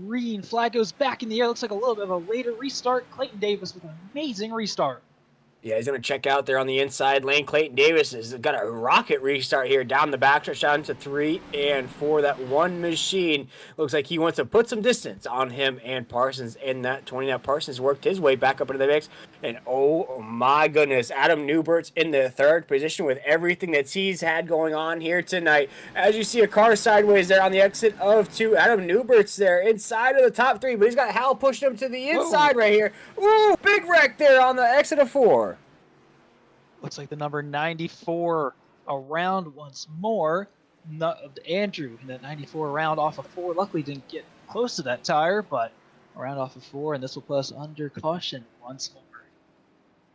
Green flag goes back in the air. Looks like a little bit of a later restart. Clayton Davis with an amazing restart. Yeah, he's going to check out there on the inside lane. Clayton Davis has got a rocket restart here down the backstretch down to 3 and 4. That one machine looks like he wants to put some distance on him and Parsons in that 20. Now Parsons worked his way back up into the mix. And oh my goodness, Adam Newbert's in the 3rd position with everything that he's had going on here tonight. As you see a car sideways there on the exit of 2. Adam Newbert's there inside of the top 3, but he's got Hal pushing him to the inside right here. Ooh, big wreck there on the exit of 4. Looks like the number 94 around once more. Andrew in that 94 around off of 4. Luckily didn't get close to that tire, but around off of 4, and this will put us under caution once more.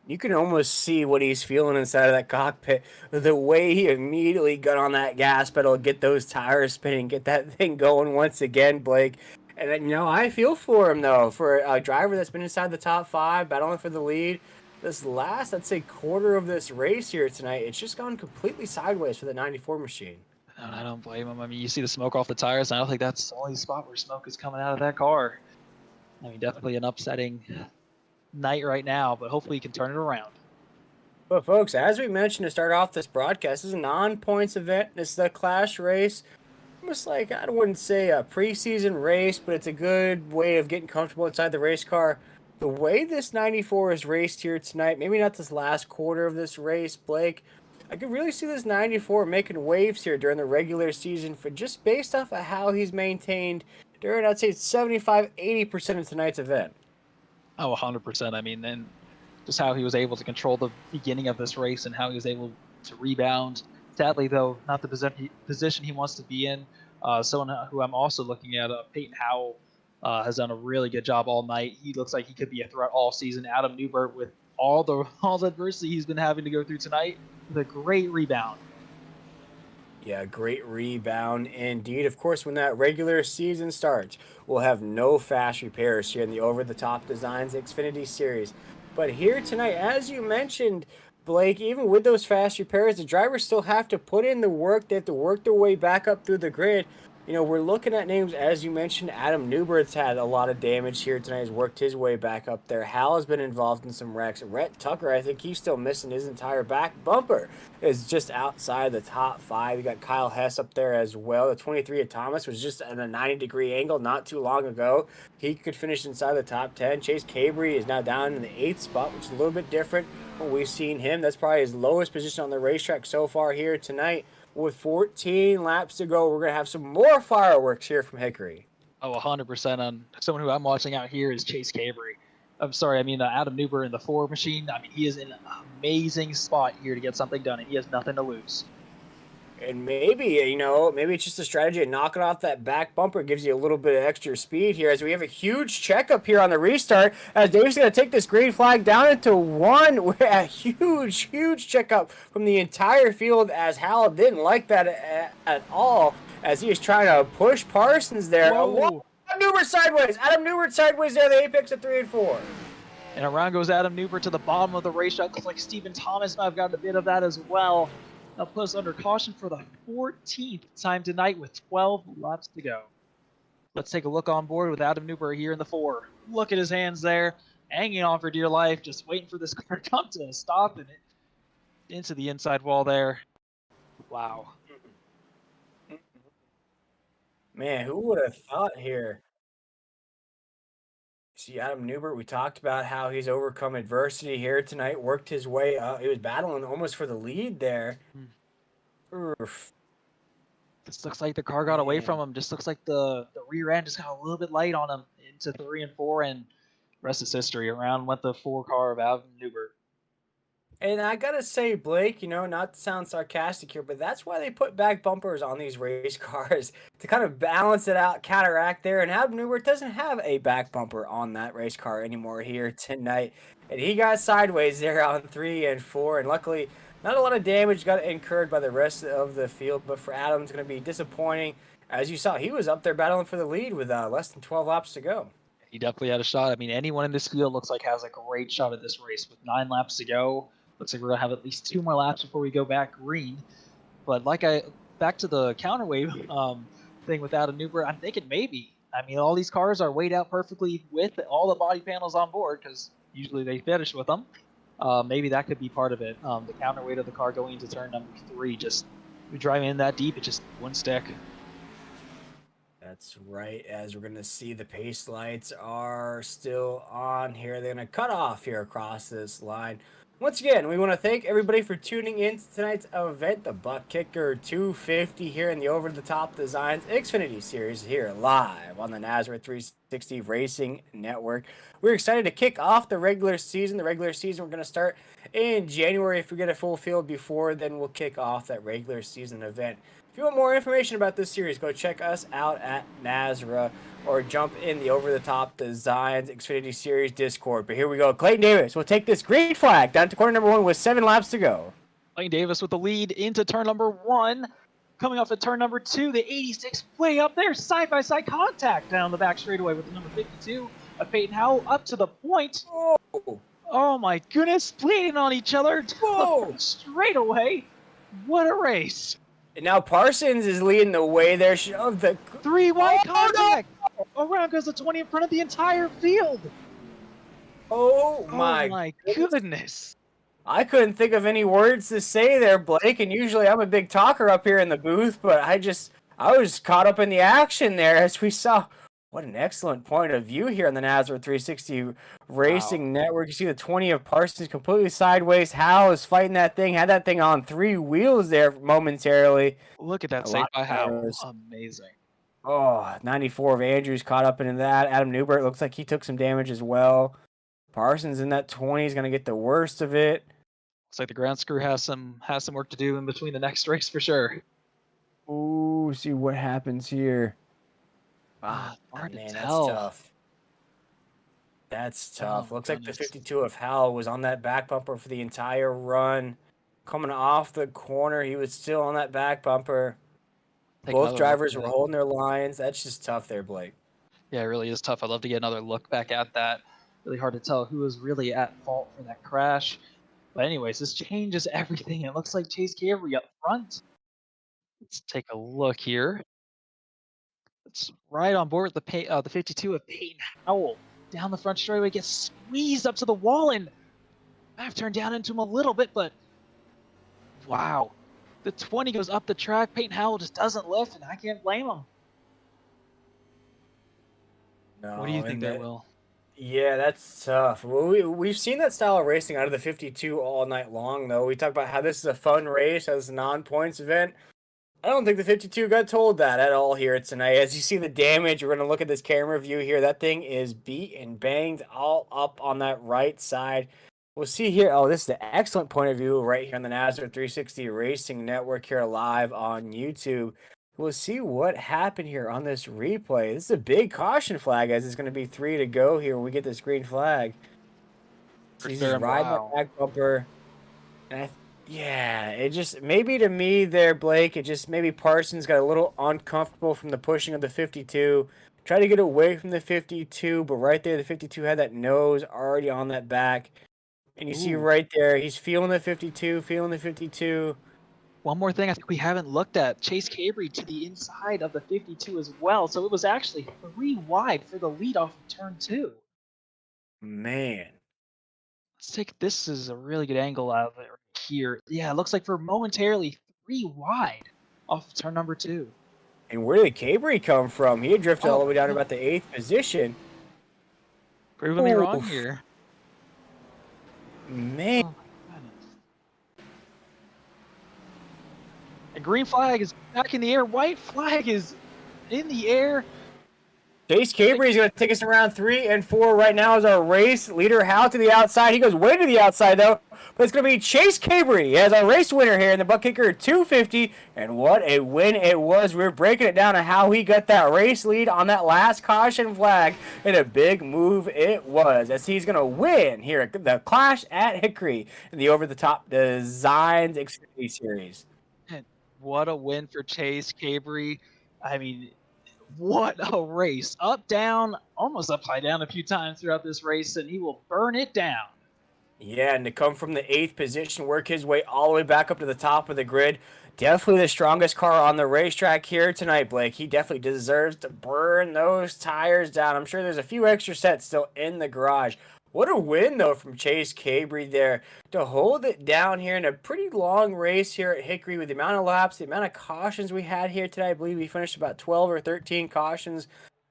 You can almost see what he's feeling inside of that cockpit. The way he immediately got on that gas pedal, get those tires spinning, get that thing going once again, Blake. And, I feel for him, though, for a driver that's been inside the top 5, battling for the lead. This last, I'd say, quarter of this race here tonight, it's just gone completely sideways for the 94 machine. And I don't blame him. I mean, you see the smoke off the tires, and I don't think that's the only spot where smoke is coming out of that car. I mean, definitely an upsetting night right now, but hopefully he can turn it around. But, folks, as we mentioned to start off this broadcast, this is a non-points event. This is the Clash race. Almost like, I wouldn't say a preseason race, but it's a good way of getting comfortable inside the race car. The way this 94 is raced here tonight, maybe not this last quarter of this race, Blake, I could really see this 94 making waves here during the regular season for just based off of how he's maintained during, I'd say, 75-80% of tonight's event. Oh, 100%. I mean, and just how he was able to control the beginning of this race and how he was able to rebound. Sadly, though, not the position he wants to be in. Someone who I'm also looking at, Peyton Howell, has done a really good job all night. He looks like he could be a threat all season. Adam Newbert, with all the adversity he's been having to go through tonight, with a great rebound. Yeah, great rebound indeed. Of course, when that regular season starts, we'll have no fast repairs here in the over-the-top Designs Xfinity Series. But here tonight, as you mentioned, Blake, even with those fast repairs, the drivers still have to put in the work. They have to work their way back up through the grid. We're looking at names, as you mentioned. Adam Newbert's had a lot of damage here tonight. He's worked his way back up there. Hal has been involved in some wrecks. Rhett Tucker, I think he's still missing his entire back bumper. Is just outside the top 5. You got Kyle Hess up there as well. The 23 of Thomas was just at a 90-degree angle not too long ago. He could finish inside the top 10. Chase Cabry is now down in the 8th spot, which is a little bit different when we've seen him. That's probably his lowest position on the racetrack so far here tonight. With 14 laps to go, we're going to have some more fireworks here from Hickory. Oh, 100%. On someone who I'm watching out here is Chase Cabry. I'm sorry, Adam Newbert in the 4 machine. He is in an amazing spot here to get something done, and he has nothing to lose. And maybe, maybe it's just a strategy of knocking off that back bumper. It gives you a little bit of extra speed here as we have a huge checkup here on the restart. As Dave's going to take this green flag down into one. A huge checkup from the entire field as Hal didn't like that at all as he is trying to push Parsons there. Whoa. Adam Newbert sideways. Adam Newbert sideways there, the apex of 3 and 4. And around goes Adam Newbert to the bottom of the racetrack. Looks like Stephen Thomas might have gotten a bit of that as well. Now put us under caution for the 14th time tonight with 12 laps to go. Let's take a look on board with Adam Newbert here in the 4. Look at his hands there, hanging on for dear life, just waiting for this car to come to a stop and it into the inside wall there. Wow. Man, who would have thought here? See, Adam Newbert, we talked about how he's overcome adversity here tonight, worked his way up. He was battling almost for the lead there. Oof. This looks like the car got away from him. Just looks like the rear end just got a little bit light on him into 3 and 4, and rest is history. Around went the 4 car of Adam Newbert. And I gotta say, Blake, not to sound sarcastic here, but that's why they put back bumpers on these race cars to kind of balance it out, counteract there. And Adam Newbert doesn't have a back bumper on that race car anymore here tonight. And he got sideways there on 3 and 4. And luckily, not a lot of damage got incurred by the rest of the field. But for Adam, it's going to be disappointing. As you saw, he was up there battling for the lead with less than 12 laps to go. He definitely had a shot. I mean, anyone in this field looks like has a great shot at this race. With 9 laps to go, looks like we're going to have at least 2 more laps before we go back green. But back to the counterweight thing with Adam Newbert, I'm thinking maybe. I mean, all these cars are weighed out perfectly with all the body panels on board because usually they finish with them. Maybe that could be part of it. The counterweight of the car going into turn number 3, just we drive in that deep, it just wouldn't stick. That's right, as we're going to see the pace lights are still on here. They're going to cut off here across this line. Once again, we want to thank everybody for tuning in to tonight's event, the ButtKicker 250 here in the over-the-top Designs Xfinity Series here live on the Nazareth 360 Racing Network. We're excited to kick off the regular season. The regular season we're going to start in January. If we get a full field before, then we'll kick off that regular season event. If you want more information about this series, go check us out at Nazra or jump in the over-the-top Designs Xfinity Series Discord. But here we go. Clayton Davis will take this green flag down to corner number 1 with 7 laps to go. Clayton Davis with the lead into turn number 1. Coming off at turn number 2, the 86 way up there. Side-by-side contact down the back straightaway with the number 52 of Peyton Howell up to the point. Oh my goodness, bleeding on each other. Straight away. What a race. And now Parsons is leading the way there. Of the 3 wide contact. No! Around goes the 20 in front of the entire field. Oh my goodness. I couldn't think of any words to say there, Blake. And usually I'm a big talker up here in the booth, but I was caught up in the action there as we saw. What an excellent point of view here on the Nazareth 360 Racing Network. You see the 20 of Parsons completely sideways. Hal is fighting that thing, had that thing on 3 wheels there momentarily. Look at that save by Hal. Amazing. Oh, 94 of Andrews caught up into that. Adam Newbert looks like he took some damage as well. Parsons in that 20 is going to get the worst of it. Looks like the ground screw has some work to do in between the next race for sure. Ooh, see what happens here. Ah, man, that's tough. That's tough. Looks like the 52 of Hal was on that back bumper for the entire run. Coming off the corner, he was still on that back bumper. Both drivers were holding their lines. That's just tough there, Blake. Yeah, it really is tough. I'd love to get another look back at that. Really hard to tell who was really at fault for that crash. But anyways, this changes everything. It looks like Chase Carey up front. Let's take a look here. It's right on board with the 52 of Peyton Howell. Down the front straightaway, gets squeezed up to the wall, and I've turned down into him a little bit, but wow. The 20 goes up the track. Peyton Howell just doesn't lift, and I can't blame him. No, what do you think there, Will? Yeah, that's tough. Well, we've seen that style of racing out of the 52 all night long, though. We talk about how this is a fun race as a non-points event. I don't think the 52 got told that at all here tonight. As you see the damage, we're going to look at this camera view here. That thing is beat and banged all up on that right side. We'll see here. Oh, this is an excellent point of view right here on the NASCAR 360 Racing Network here live on YouTube. We'll see what happened here on this replay. This is a big caution flag as it's going to be 3 to go here when we get this green flag. For So he's sure. just And riding that wow. back bumper. And yeah, it just maybe to me there, Blake, it just maybe Parsons got a little uncomfortable from the pushing of the 52. Tried to get away from the 52, but right there, the 52 had that nose already on that back. And you see Ooh. right there, he's feeling the 52, feeling the 52. One more thing I think we haven't looked at. Chase Cabry to the inside of the 52 as well. So it was actually 3 wide for the lead off of turn 2. Man. Let's take this is a really good angle out of it right here. Yeah, it looks like we're momentarily 3 wide off turn number 2. And where did Cabry come from? He had drifted all Oh the way down to no. about the 8th position. Proving me wrong Oof, here. man. Oh my goodness. The green flag is back in the air. White flag is in the air. Chase Cabry is going to take us around 3 and 4 right now as our race leader. How to the outside. He goes way to the outside, though. But it's going to be Chase Cabry as our race winner here in the ButtKicker 250. And what a win it was. We were breaking it down on how he got that race lead on that last caution flag. And a big move it was as he's going to win here at the Clash at Hickory in the over-the-top Designs Xfinity Series. And what a win for Chase Cabry. I mean, what a race. Up, down, almost upside down a few times throughout this race, and he will burn it down. Yeah, and to come from the 8th position, work his way all the way back up to the top of the grid. Definitely the strongest car on the racetrack here tonight, Blake. He definitely deserves to burn those tires down. I'm sure there's a few extra sets still in the garage. What a win, though, from Chase Cabry there to hold it down here in a pretty long race here at Hickory with the amount of laps, the amount of cautions we had here today. I believe we finished about 12 or 13 cautions.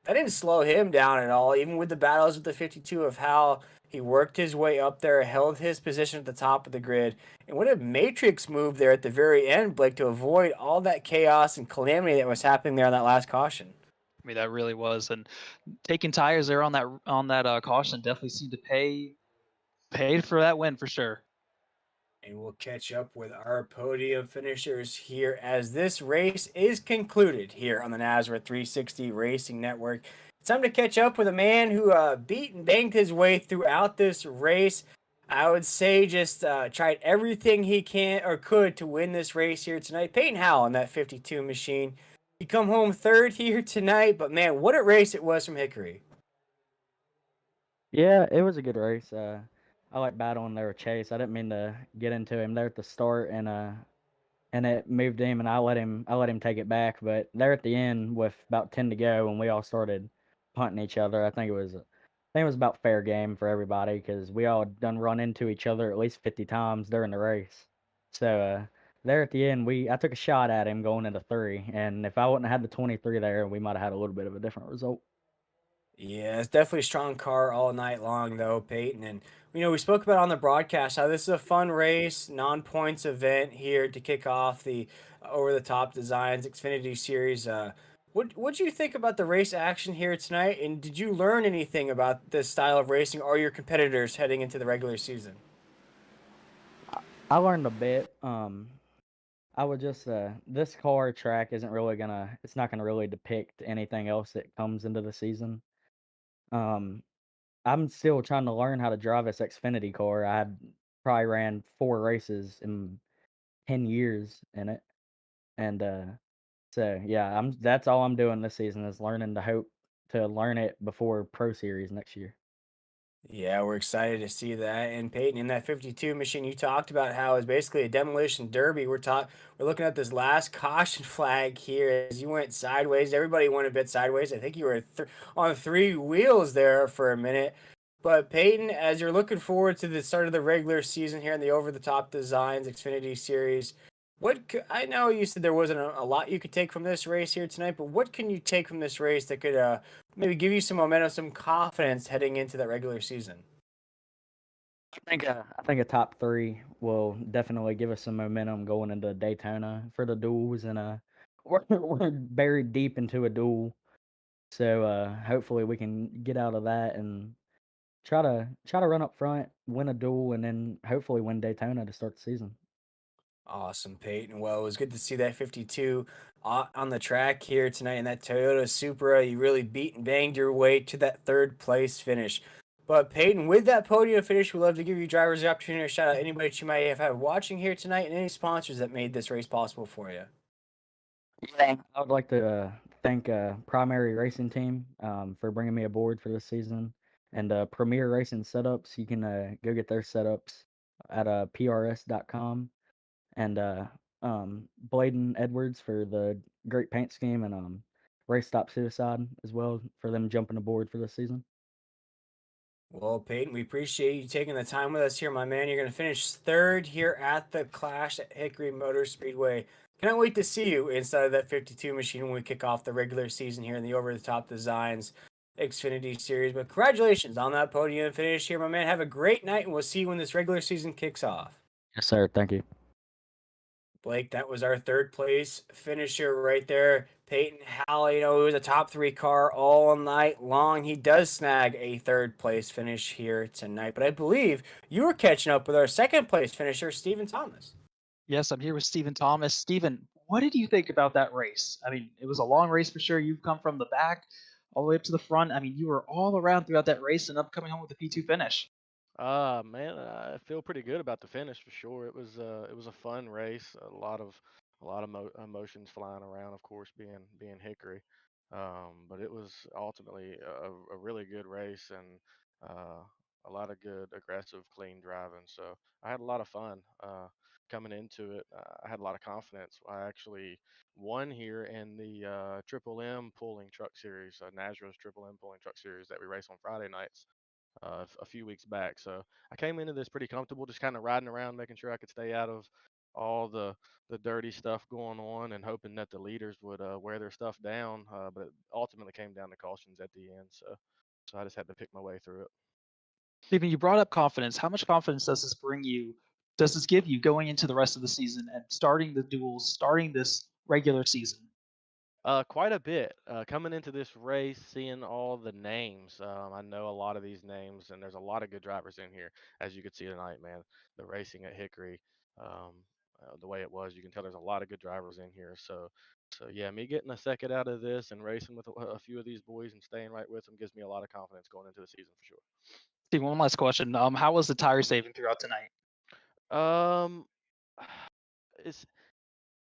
That didn't slow him down at all, even with the battles with the 52 of how he worked his way up there, held his position at the top of the grid. And what a matrix move there at the very end, Blake, to avoid all that chaos and calamity that was happening there on that last caution. I mean, that really was. And taking tires there on that caution definitely seemed to paid for that win for sure. And we'll catch up with our podium finishers here as this race is concluded here on the NASCAR 360 Racing Network. It's time to catch up with a man who beat and banged his way throughout this race. I would say just tried everything he can or could to win this race here tonight. Peyton Howell on that 52 machine. He come home third here tonight, but man, what a race it was from Hickory. Yeah, it was a good race. I like battling there with Chase. I didn't mean to get into him there at the start, and it moved him, and I let him take it back. But there at the end, with about 10 to go, when we all started punting each other, I think it was about fair game for everybody because we all done run into each other at least 50 times during the race. So there at the end, I took a shot at him going into three, and if I wouldn't have had the 23 there, we might have had a little bit of a different result. Yeah, it's definitely a strong car all night long, though, Peyton. And, we spoke about on the broadcast how this is a fun race, non points event here to kick off the over the top Designs Xfinity Series. What'd you think about the race action here tonight? And did you learn anything about this style of racing or your competitors heading into the regular season? I learned a bit. I would just this car track it's not gonna really depict anything else that comes into the season. Um, I'm still trying to learn how to drive this Xfinity car. I had probably ran 4 races in 10 years in it, and so yeah, that's all I'm doing this season is learning to hope to learn it before Pro Series next year. Yeah, we're excited to see that. And Peyton, in that 52 machine, you talked about how it's basically a demolition derby. We're looking at this last caution flag here as you went sideways. Everybody went a bit sideways. I think you were on 3 wheels there for a minute. But Peyton, as you're looking forward to the start of the regular season here in the Over the Top Designs Xfinity Series, I know you said there wasn't a lot you could take from this race here tonight, but what can you take from this race that could maybe give you some momentum, some confidence heading into that regular season? I think a top three will definitely give us some momentum going into Daytona for the duels, and we're buried deep into a duel. So hopefully we can get out of that try to run up front, win a duel, and then hopefully win Daytona to start the season. Awesome, Peyton. Well, it was good to see that 52 on the track here tonight in that Toyota Supra. You really beat and banged your way to that third place finish. But Peyton, with that podium finish, we'd love to give you drivers the opportunity to shout out anybody that you might have had watching here tonight and any sponsors that made this race possible for you. I would like to thank Primary Racing Team for bringing me aboard for this season, and Premier Racing Setups. You can go get their setups at prs.com, and Bladen Edwards for the great paint scheme, and Race Stop Suicide as well for them jumping aboard for this season. Well, Peyton, we appreciate you taking the time with us here, my man. You're going to finish third here at the Clash at Hickory Motor Speedway. Cannot wait to see you inside of that 52 machine when we kick off the regular season here in the Over the Top Designs Xfinity Series. But congratulations on that podium finish here, my man. Have a great night, and we'll see you when this regular season kicks off. Yes, sir. Thank you. Blake, that was our third place finisher right there. Peyton Howell, he was a top 3 car all night long. He does snag a third place finish here tonight, but I believe you were catching up with our second place finisher, Stephen Thomas. Yes, I'm here with Stephen Thomas. Stephen, what did you think about that race? I mean, it was a long race for sure. You've come from the back all the way up to the front. I mean, you were all around throughout that race and up coming home with a P2 finish. Man, I feel pretty good about the finish for sure. It was a fun race. A lot of emotions flying around, of course, being Hickory. But it was ultimately a really good race and uh, a lot of good, aggressive, clean driving. So I had a lot of fun coming into it. I had a lot of confidence. I actually won here in the Triple M Pulling Truck Series, Nashville's Triple M Pulling Truck Series that we race on Friday nights a few weeks back. So I came into this pretty comfortable, just kind of riding around, making sure I could stay out of all the dirty stuff going on, and hoping that the leaders would wear their stuff down. But it ultimately came down to cautions at the end. So I just had to pick my way through it. Stephen, you brought up confidence. How much confidence does this bring you? Does this give you going into the rest of the season and starting the duels, starting this regular season? Quite a bit. Coming into this race, seeing all the names. I know a lot of these names, and there's a lot of good drivers in here, as you could see tonight, man. The racing at Hickory, um, the way it was, you can tell there's a lot of good drivers in here. So yeah, me getting a second out of this and racing with a few of these boys and staying right with them gives me a lot of confidence going into the season for Stephen, one last question. How was the tire saving throughout tonight? sure. It's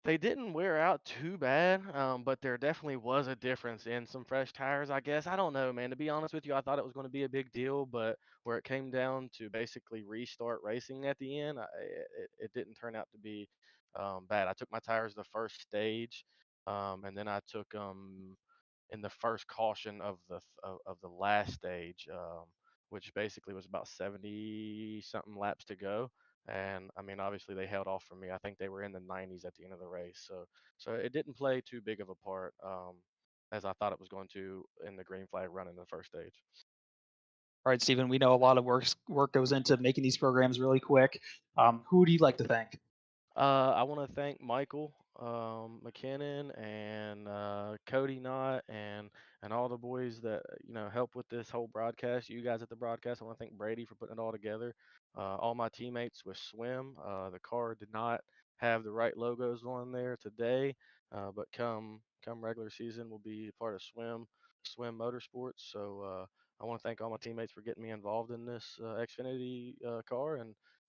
They didn't wear out too bad, but there definitely was a difference in some fresh tires, I guess. I don't know, man. To be honest with you, I thought it was going to be a big deal, but where it came down to basically restart racing at the end, it didn't turn out to be bad. I took my tires the first stage, and then I took them in the first caution of the last stage, which basically was about 70 something laps to go. And I mean, obviously they held off from me. I think they were in the 90s at the end of the race. So it didn't play too big of a part as I thought it was going to in the green flag run in the first stage. All right, Stephen, we know a lot of work goes into making these programs really quick. Who would you like to thank? I want to thank Michael McKinnon and Cody Knott and all the boys that help with this whole broadcast. You guys at the broadcast. I want to thank Brady for putting it all together. All my teammates with Swim. The car did not have the right logos on there today, but come regular season, we'll be part of Swim Motorsports. So I want to thank all my teammates for getting me involved in this Xfinity car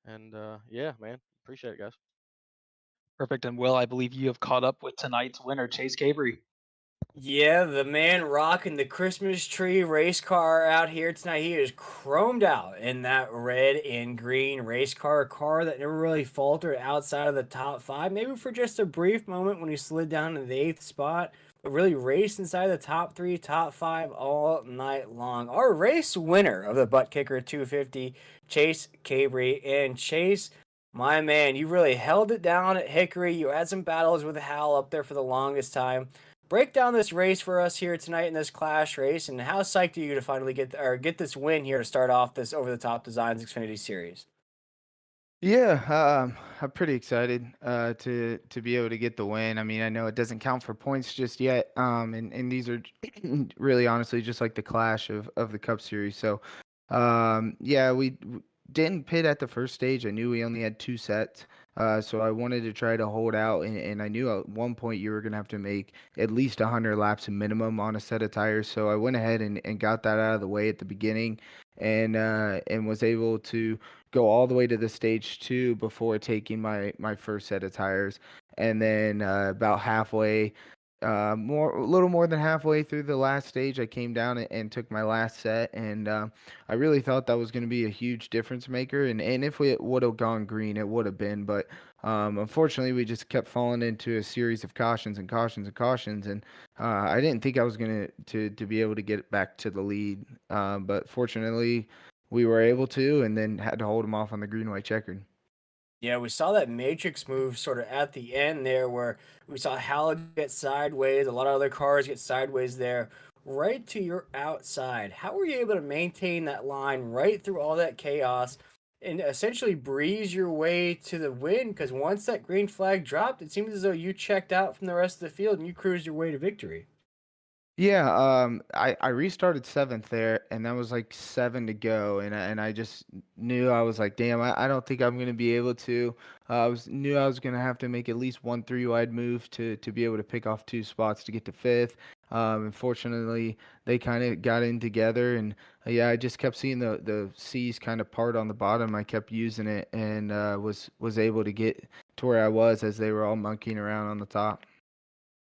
and yeah, man, appreciate it, guys. Perfect. And Will, I believe you have caught up with tonight's winner, Chase Cabry. Yeah, the man rocking the Christmas tree race car out here tonight. He is chromed out in that red and green race car, a car that never really faltered outside of the top 5, maybe for just a brief moment when he slid down to the 8th spot, but really raced inside the top 3, top 5 all night long. Our race winner of the ButtKicker 250, Chase Cabry. And Chase, my man, you really held it down at Hickory. You had some battles with Hal up there for the longest time. Break down this race for us here tonight in this Clash race, and how psyched are you to finally get this win here to start off this Over the Top Designs Xfinity Series? Yeah, I'm pretty excited to be able to get the win. I mean, I know it doesn't count for points just yet, and these are really honestly just like the clash of the Cup Series. So Yeah, didn't pit at the first stage. I knew we only had 2 sets. So I wanted to try to hold out, and I knew at one point you were going to have to make at least 100 laps minimum on a set of tires. So I went ahead and got that out of the way at the beginning, and was able to go all the way to the stage 2 before taking my first set of tires. And then about halfway, a little more than halfway through the last stage, I came down and took my last set, and I really thought that was going to be a huge difference maker. And if we would have gone green, it would have been. But unfortunately, we just kept falling into a series of cautions and cautions and cautions, and I didn't think I was going to be able to get back to the lead. But fortunately, we were able to, and then had to hold them off on the green white checkered. Yeah, we saw that matrix move sort of at the end there where we saw Hal get sideways, a lot of other cars get sideways there, right to your outside. How were you able to maintain that line right through all that chaos and essentially breeze your way to the win? Because once that green flag dropped, it seemed as though you checked out from the rest of the field and you cruised your way to victory. Yeah, I restarted seventh there, and that was like 7 to go, and I just knew I was like, damn, I don't think I'm gonna be able to. Knew I was gonna have to make at least one 3 wide move to be able to pick off 2 spots to get to fifth. Unfortunately, they kind of got in together, and yeah, I just kept seeing the C's kind of part on the bottom. I kept using it, and was able to get to where I was as they were all monkeying around on the top.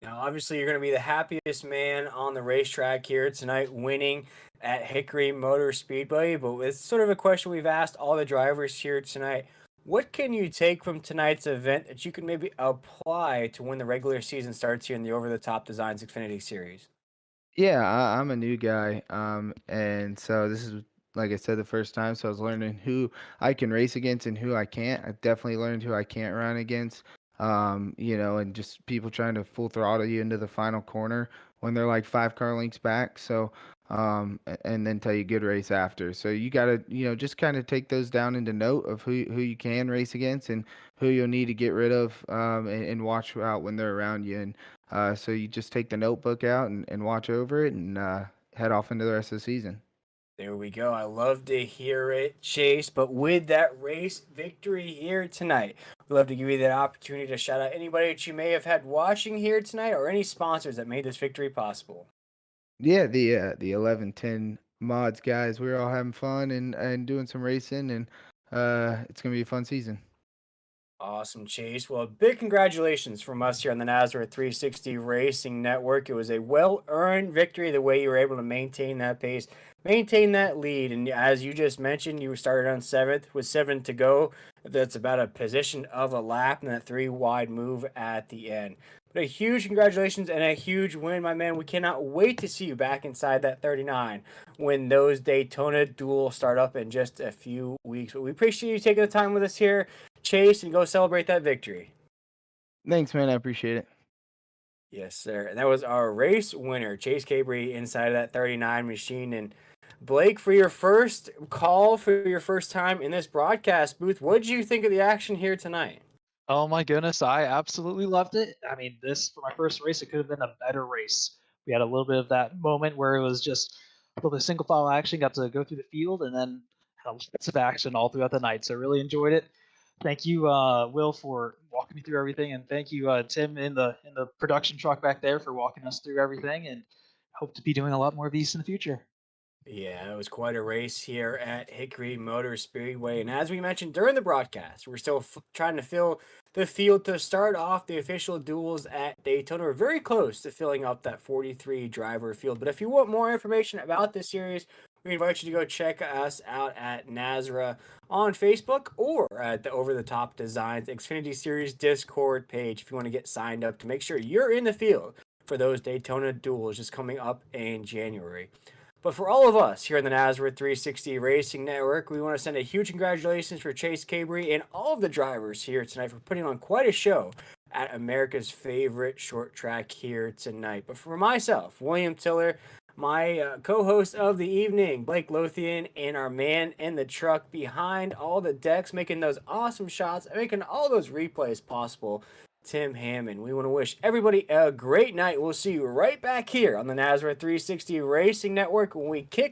Now, obviously, you're going to be the happiest man on the racetrack here tonight, winning at Hickory Motor Speedway. But it's sort of a question we've asked all the drivers here tonight. What can you take from tonight's event that you can maybe apply to when the regular season starts here in the Over the Top Designs Xfinity Series? Yeah, I'm a new guy, and so this is, like I said, the first time. So I was learning who I can race against and who I can't. I definitely learned who I can't run against. And just people trying to full throttle you into the final corner when they're like 5 car lengths back. So, and then tell you good race after. So you gotta, just kind of take those down into note of who you can race against and who you'll need to get rid of, and watch out when they're around you. And so you just take the notebook out and watch over it and head off into the rest of the season. There we go. I love to hear it, Chase. But with that race victory here tonight, we'd love to give you that opportunity to shout out anybody that you may have had watching here tonight or any sponsors that made this victory possible. Yeah, the 11-10 mods guys, we're all having fun and doing some racing, and it's gonna be a fun season. Awesome, Chase. Well, big congratulations from us here on the Nazareth 360 Racing Network. It was a well earned victory the way you were able to maintain that pace, maintain that lead. And as you just mentioned, you started on seventh with 7 to go. That's about a position of a lap and that 3 wide move at the end. But a huge congratulations and a huge win, my man. We cannot wait to see you back inside that 39 when those Daytona duels start up in just a few weeks. But we appreciate you taking the time with us here, Chase, and go celebrate that victory. Thanks, man. I appreciate it. Yes, sir. And that was our race winner, Chase Cabry, inside of that 39 machine. And Blake, for your first call, for your first time in this broadcast booth, what did you think of the action here tonight? Oh my goodness, I absolutely loved it. I mean, this for my first race, it could have been a better race. We had a little bit of that moment where it was just a little bit of single file action, got to go through the field, and then had lots of action all throughout the night. So really enjoyed it. Thank you, Will, for walking me through everything, and thank you, Tim, in the production truck back there for walking us through everything. And hope to be doing a lot more of these in the future. Yeah, it was quite a race here at Hickory Motor Speedway. And as we mentioned during the broadcast, we're still trying to fill the field to start off the official duels at Daytona. We're very close to filling up that 43 driver field. But if you want more information about this series, we invite you to go check us out at Nazra on Facebook or at the Over the Top Designs Xfinity Series Discord page if you want to get signed up to make sure you're in the field for those Daytona duels just coming up in January. But for all of us here in the Nazareth 360 Racing Network, we want to send a huge congratulations for Chase Cabry and all of the drivers here tonight for putting on quite a show at America's favorite short track here tonight. But for myself, William Tiller, my co-host of the evening, Blake Lothian, and our man in the truck behind all the decks, making those awesome shots, making all those replays possible, Tim Hammond. We want to wish everybody a great night. We'll see you right back here on the Nazareth 360 Racing Network when we kick